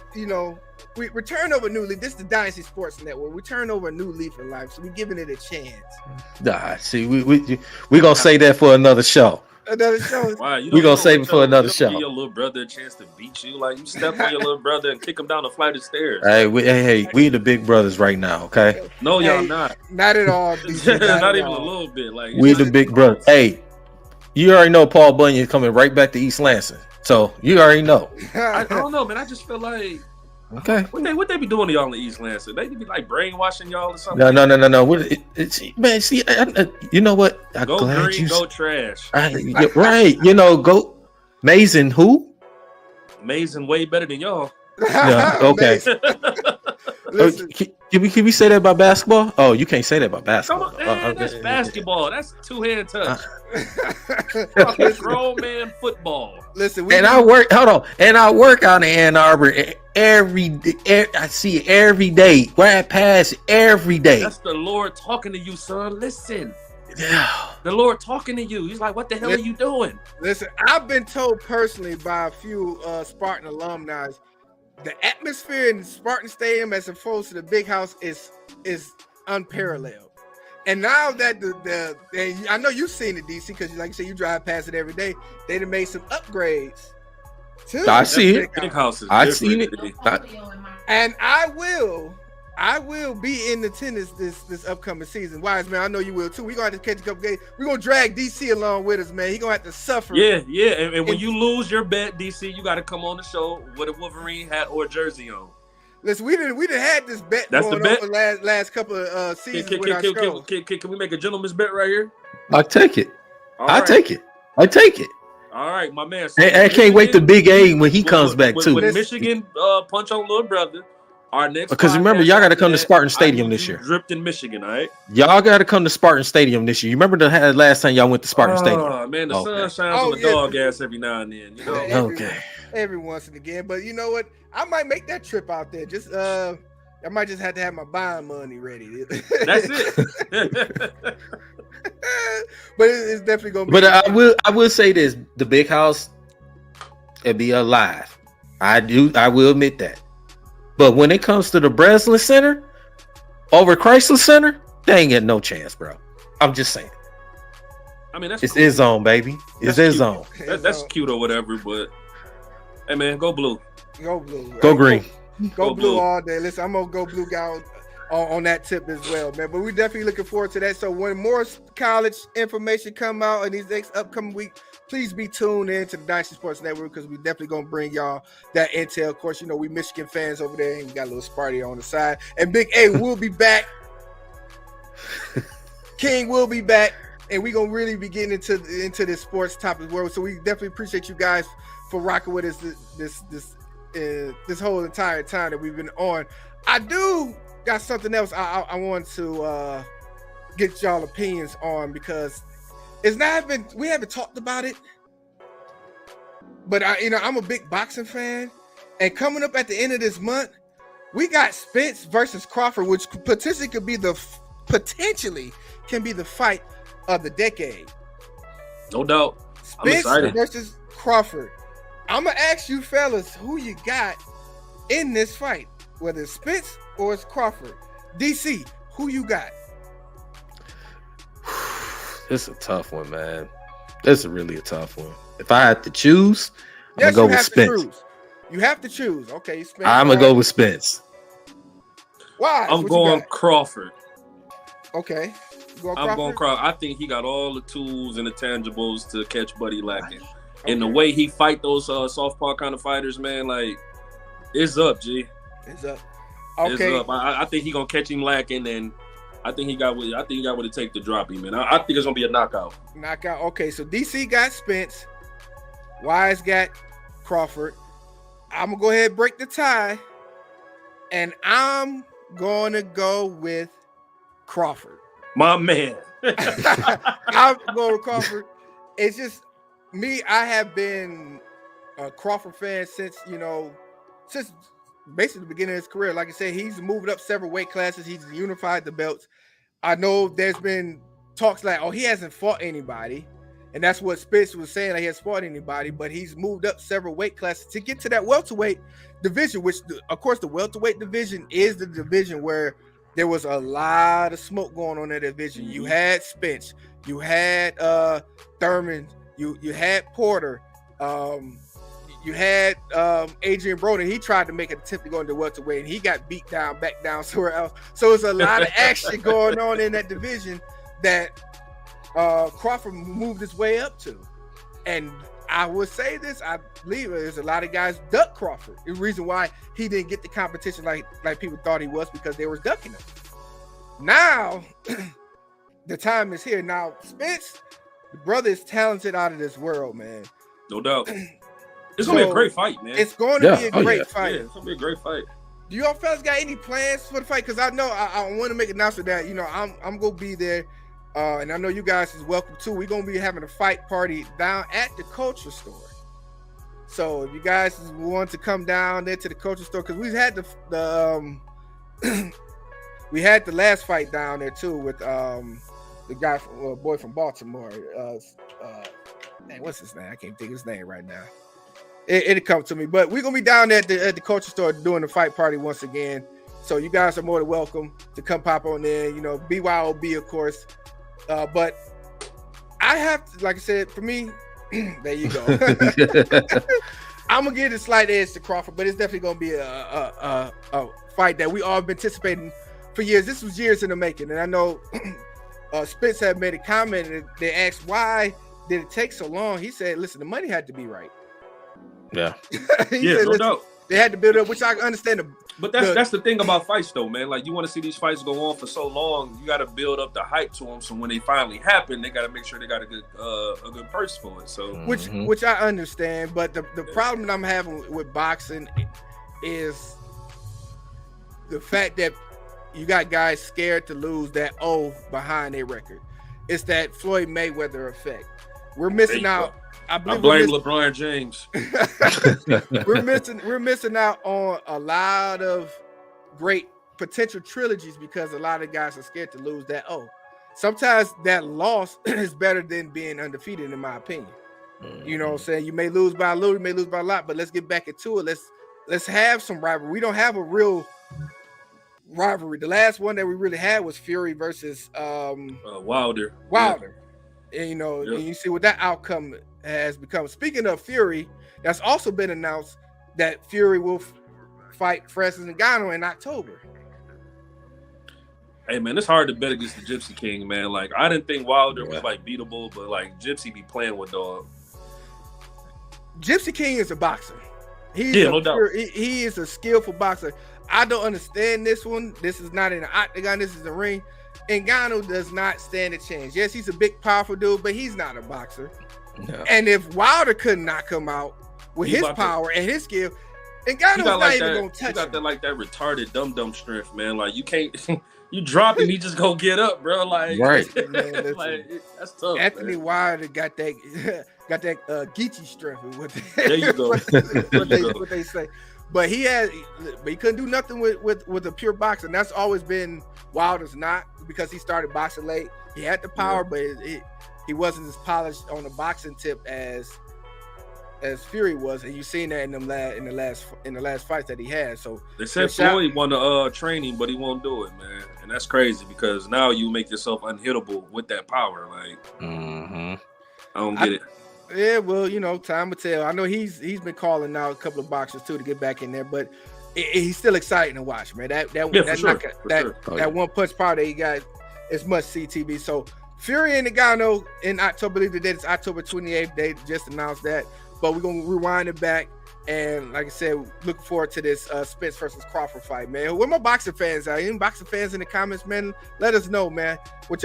we turn over a new leaf. This is the Dsn Sports Network. We turn over a new leaf in life, so we're giving it a chance. See, we gonna say that for another show. Another show. Wow, we gonna save it for another show. Give your little brother a chance to beat you, like you step on your little brother and kick him down the flight of stairs. Hey, we the big brothers right now, okay? No, y'all not. Not at all. Not even a little bit. Like we the big brothers. Hey, you already know Paul Bunyan coming right back to East Lansing, so you already know. I don't know, man. I just feel like. Okay. What they be doing to y'all in East Lansing? They be like brainwashing y'all or something? No. Man, see, you know what? Go green, go trash. Right. Go Mason who? Mason way better than y'all. Yeah, okay. Can we say that about basketball? Oh, you can't say that about basketball. Come on, man, that's basketball. That's two-hand touch. Grown man football. Listen, I work out in Ann Arbor every day. I see it every day. Where I pass every day. That's the Lord talking to you, son. Listen. Yeah. The Lord talking to you. He's like, what the hell are you doing? Listen, I've been told personally by a few Spartan alumni, the atmosphere in Spartan Stadium as opposed to the big house is unparalleled. And now that and I know you've seen it, DC, because like you say, you drive past it every day. They done made some upgrades. I see it. Big houses. I've seen it. And I will be in attendance this upcoming season. Wise man, I know you will too. We're gonna have to catch a couple games. We're gonna drag DC along with us, man. He's gonna have to suffer. Yeah. And when you lose your bet, DC, you got to come on the show with a Wolverine hat or a jersey on. Listen, we didn't had this bet That's going the bet? on for last couple of seasons with our shows. Can we make a gentleman's bet right here? I'll take it. I take it. All right, my man. So I can't wait to Big A when he comes back too. When Michigan punch on little brother, Our next Because remember, y'all got to come to Spartan Stadium this year. Dripped in Michigan, all right? Y'all got to come to Spartan Stadium this year. You remember the last time y'all went to Spartan Stadium? Oh man, the sun shines on the dog ass every now and then. You know? Every once and again. But you know what? I might make that trip out there. Just I might just have to have my buying money ready. That's it. But it's definitely gonna be. But I will say this: the big house, it'd be alive. I will admit that. But when it comes to the Breslin Center over Chrysler Center, they ain't getting no chance, bro. I'm just saying. I mean, it's his own, baby. It's his own. That's cute or whatever, but hey, man, go blue. Go blue. Go green. Go blue all day. Listen, I'm gonna go blue guy on that tip as well, man. But we're definitely looking forward to that. So when more college information come out in these next upcoming week, please be tuned in to the Dsn Sports Network because we're definitely gonna bring y'all that intel. Of course, you know we Michigan fans over there, and we got a little Sparty on the side. And Big A will be back. King will be back, and we're gonna really be getting into this sports topic world. So we definitely appreciate you guys for rocking with us this whole entire time that we've been on. I do got something else I want to get y'all opinions on because we haven't talked about it, but I'm a big boxing fan, and coming up at the end of this month, we got Spence versus Crawford, which potentially can be the fight of the decade. No doubt. Spence versus Crawford. I'm gonna ask you fellas who you got in this fight, whether it's Spence or it's Crawford. DC, who you got? This is a tough one, man. This is really a tough one. If I had to choose, I'm gonna go with Spence. You have to choose. Okay, Spence. I'm gonna go with Spence. Why? I'm going Crawford. Okay. I'm going Crawford. I think he got all the tools and the tangibles to catch Buddy lacking. Okay. And the way he fight those softball kind of fighters, man, like it's up, G. It's up. Okay. It's up. I think he gonna catch him lacking, and I think he got what it take to drop him, man. I think it's gonna be a knockout. Knockout. Okay, so DC got Spence. Wise got Crawford. I'm gonna go ahead and break the tie, and I'm gonna go with Crawford. My man. I'm going with Crawford. It's just me. I have been a Crawford fan since basically the beginning of his career. Like I said, he's moved up several weight classes. He's unified the belts. I know there's been talks like, he hasn't fought anybody. And that's what Spence was saying. Like, he hasn't fought anybody, but he's moved up several weight classes to get to that welterweight division, which, of course, the welterweight division is the division where there was a lot of smoke going on in that division. You had Spence, you had Thurman, you had Porter, you had Adrian Broden. He tried to make an attempt to go into welterweight, and he got beat down, back down somewhere else. So it's a lot of action going on in that division that Crawford moved his way up to. And I would say this, I believe there's a lot of guys duck Crawford. The reason why he didn't get the competition like people thought he was, because they were ducking him. Now, the time is here. Now, Spence, the brother is talented out of this world, man. No doubt. It's going to be a great fight, man. It's going to be a great fight. Yeah, it's going to be a great fight. Do y'all fellas got any plans for the fight? Because I know I want to make an announcement that, I'm going to be there. And I know you guys is welcome too. We're going to be having a fight party down at the Culture Store. So if you guys want to come down there to the Culture Store, because we had the we had the last fight down there too with the guy, boy from Baltimore. Man, what's his name? I can't think of his name right now. It'll come to me. But we're going to be down there at the Culture Store doing the fight party once again. So you guys are more than welcome to come pop on there. BYOB, of course. But I have to, like I said, for me, there you go. I'm gonna give a slight edge to Crawford, but it's definitely gonna be a fight that we all have been anticipating for years. This was years in the making, and I know Spence had made a comment, and they asked why did it take so long. He said, "Listen, the money had to be right." Yeah, said, no doubt. They had to build up, which I understand. But that's the thing about fights, though, man. Like, you want to see these fights go on for so long, you got to build up the hype to them. So when they finally happen, they got to make sure they got a good purse for it. So which I understand, but the problem that I'm having with boxing is the fact that you got guys scared to lose that behind their record. It's that Floyd Mayweather effect. We're missing out. I blame LeBron James. we're missing out on a lot of great potential trilogies because a lot of guys are scared to lose that Sometimes that loss is better than being undefeated, in my opinion. You know what I'm saying? You may lose by a little, you may lose by a lot, but let's get back into it. Let's have some rivalry. We don't have a real rivalry. The last one that we really had was Fury versus Wilder. And and you see what that outcome has become. Speaking of Fury, that's also been announced that Fury will fight Francis Ngannou in October. Hey man, it's hard to bet against the Gypsy King, man. Like I didn't think Wilder was like beatable, but like Gypsy be playing with dog. Gypsy King is a boxer. No doubt. He is a skillful boxer. I don't understand this one. This is not in the octagon. This is the ring. Ngannou does not stand a chance. Yes, he's a big, powerful dude, but he's not a boxer. No. And if Wilder could knock him out with his power and his skill, Ngannou's not even gonna touch him. He got that like that retarded dumb strength, man. Like you can't. You drop him, he just go get up, bro. Like, right? Man, like that's tough. Anthony man. Wilder got that Geechee strength. There you go. what they say. But he couldn't do nothing with a pure boxer. And that's always been Wilder's not, because he started boxing late. He had the power, but he wasn't as polished on the boxing tip as Fury was, and you've seen that in the last fights that he had. So they said Floyd won the training, but he won't do it, man. And that's crazy because now you make yourself unhittable with that power. Like, I don't get it. Yeah, well, time will tell. I know he's been calling out a couple of boxers too to get back in there, but he's still exciting to watch, man. That one punch power that he got is much CTV. So Fury and Ngannou in October. I believe the date is October 28th. They just announced that. But we're going to rewind it back. And like I said, looking forward to this Spence versus Crawford fight, man. Where my boxing fans are? Any boxing fans in the comments, man? Let us know, man. Who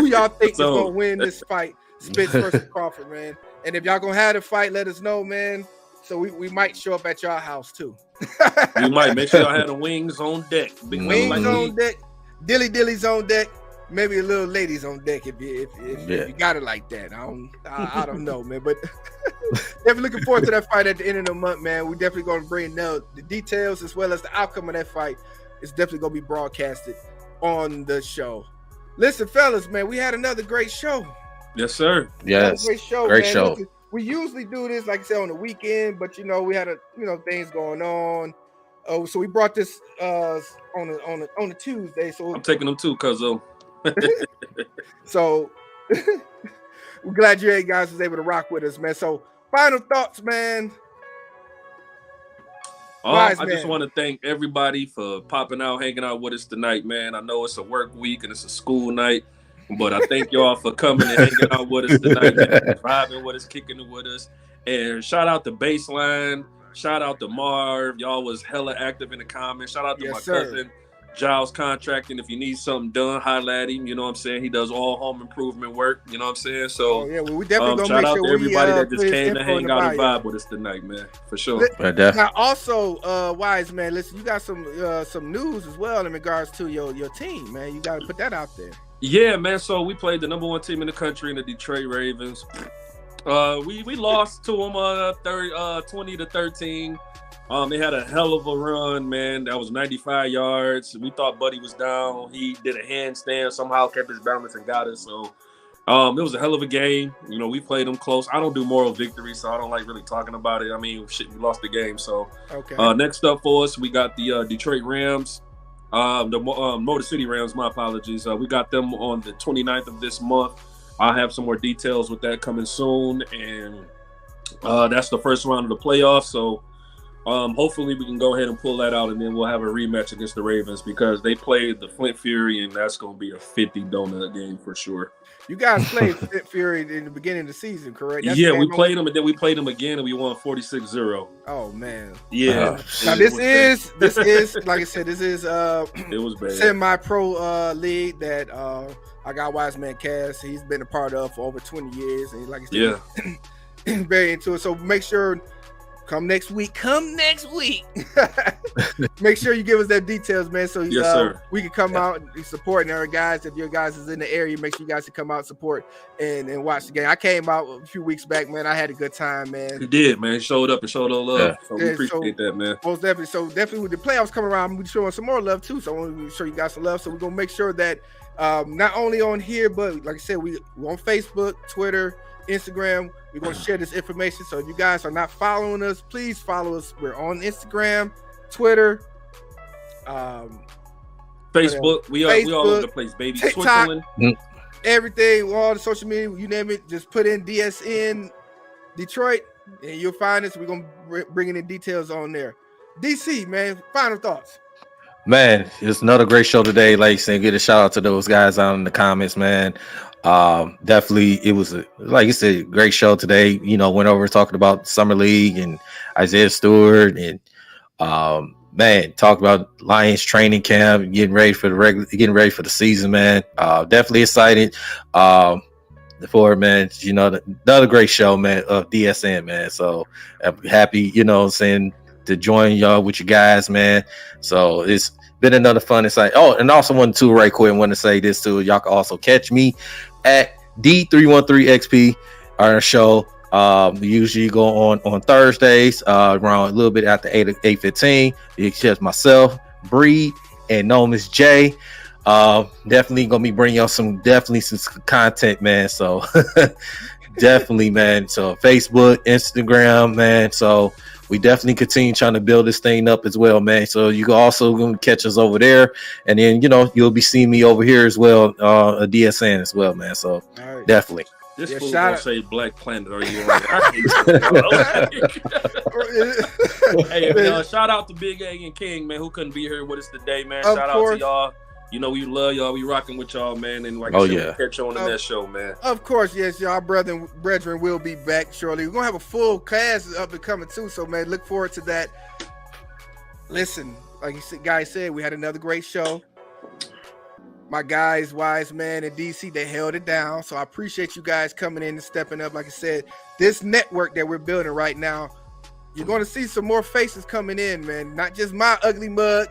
y'all think is going to win this fight, Spence versus Crawford, man. And if y'all going to have the fight, let us know, man. So we might show up at y'all house, too. We might. Make sure y'all have the wings on deck. Wings on deck. Dilly's on deck. Maybe a little ladies on deck if you got it like that. I don't know, man. But definitely looking forward to that fight at the end of the month, man. We're definitely going to bring the details as well as the outcome of that fight. It's definitely going to be broadcasted on the show. Listen, fellas, man, we had another great show. Yes, sir. Yes, great show. Listen, we usually do this, like I said, on the weekend, but we had things going on. Oh, so we brought this on a Tuesday. So I'm taking them too, cuzzo. So we're glad you guys was able to rock with us, man. So final thoughts, man. I just want to thank everybody for popping out, hanging out with us tonight, man. I know it's a work week and it's a school night, but I thank y'all for coming and hanging out with us tonight, vibing with us, kicking it with us. And shout out to Baseline, shout out to Marv. Y'all was hella active in the comments. Shout out to my cousin Giles Contracting. If you need something done, holla at him. You know what I'm saying? He does all home improvement work. You know what I'm saying? So we definitely gonna shout make out sure to everybody that just came to hang out and bio. vibe with us tonight, man. For sure. Now also, Wise man, listen, you got some news as well in regards to your team, man. You got to put that out there. Yeah, man. So we played the number one team in the country in the Detroit Ravens. We lost to them 20-13. They had a hell of a run, man. That was 95 yards. We thought Buddy was down. He did a handstand, somehow kept his balance and got us. So it was a hell of a game. We played them close. I don't do moral victory, so I don't like really talking about it. I mean, shit, we lost the game. So next up for us, we got the Detroit Rams, the Motor City Rams, my apologies. We got them on the 29th of this month. I'll have some more details with that coming soon. And that's the first round of the playoffs. So hopefully we can go ahead and pull that out, and then we'll have a rematch against the Ravens because they played the Flint Fury, and that's going to be a 50 donut game for sure. You guys played Flint Fury in the beginning of the season, correct? Yeah, we played them, and then we played them again, and we won 46-0. Oh man. Yeah. Now this is like I said, this is it was bad. Semi-pro league that I got Wise Man Cass. He's been a part of for over 20 years, and like I said, very into it. So make sure come next week. Make sure you give us that details, man. So Yes, sir. we can come out and support our guys. If your guys is in the area, make sure you guys can come out and support and watch the game. I came out a few weeks back, man. I had a good time, man. He did, man. He showed up and showed no love. Yeah. So we appreciate that, man. Most definitely. So definitely with the playoffs coming around, we're showing some more love too. So I want to show you guys some love. So we're gonna make sure that not only on here, but like I said, we're on Facebook, Twitter, Instagram. We're going to share this information. So if you guys are not following us, please follow us. We're on Instagram, Twitter, Facebook. We all over the place, baby. TikTok, Switzerland. everything, all the social media, you name it. Just put in DSN Detroit, and you'll find us. We're going to bring in details on there. DC, man, final thoughts. Man, it's another great show today. Like you said, get a shout out to those guys out in the comments, man. Definitely, it was like you said, great show today. You know, went over talking about Summer League and Isaiah Stewart, and man, talked about Lions training camp, getting ready for the season, man. Definitely excited for it, man. You know, another great show, man, of DSN, man. So I'm happy, you know what I'm saying, to join y'all with you guys, man. So it's been another fun insight. Oh, and also want to right quick, want to say this too. Y'all can also catch me at D313XP, our show. We usually go on Thursdays, around a little bit after 8:15. You can catch myself, Breed, and Nomus J. Definitely gonna be bringing y'all some content, man. So definitely, man. So Facebook, Instagram, man. So we definitely continue trying to build this thing up as well, man. So you can also gonna catch us over there, and then you'll be seeing me over here as well, a DSN as well, man. So Right. definitely. This Yeah, fool shout gonna out- say Black Planet. Are you? I hate hey, shout out to Big A and King, man, who couldn't be here with us today, man. Of Shout out course. to y'all. You know, we love y'all. We rocking with y'all, man. And like Oh, I said, yeah. we'll catch you on the next show, man. Of course, yes, y'all brethren will be back shortly. We're gonna have a full cast up and coming too, so man, look forward to that. Listen, like you said, guys said, we had another great show. My guys, Wise Man and DC, they held it down. So I appreciate you guys coming in and stepping up. Like I said, this network that we're building right now, you're going to see some more faces coming in, man. Not just my ugly mug,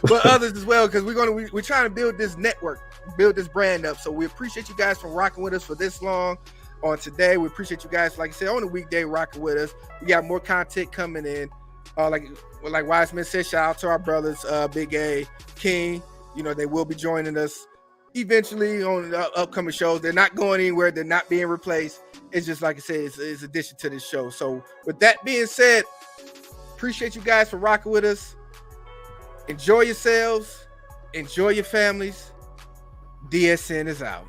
but others as well. Because we're trying to build this network, build this brand up. So we appreciate you guys for rocking with us for this long on today. We appreciate you guys, like I said, on the weekday rocking with us. We got more content coming in. Like Wiseman said, shout out to our brothers, Big A, King. You know, they will be joining us eventually on the upcoming shows. They're not going anywhere. They're not being replaced. It's just, like I said, it's addition to this show. So with that being said, appreciate you guys for rocking with us. Enjoy yourselves. Enjoy your families. DSN is out.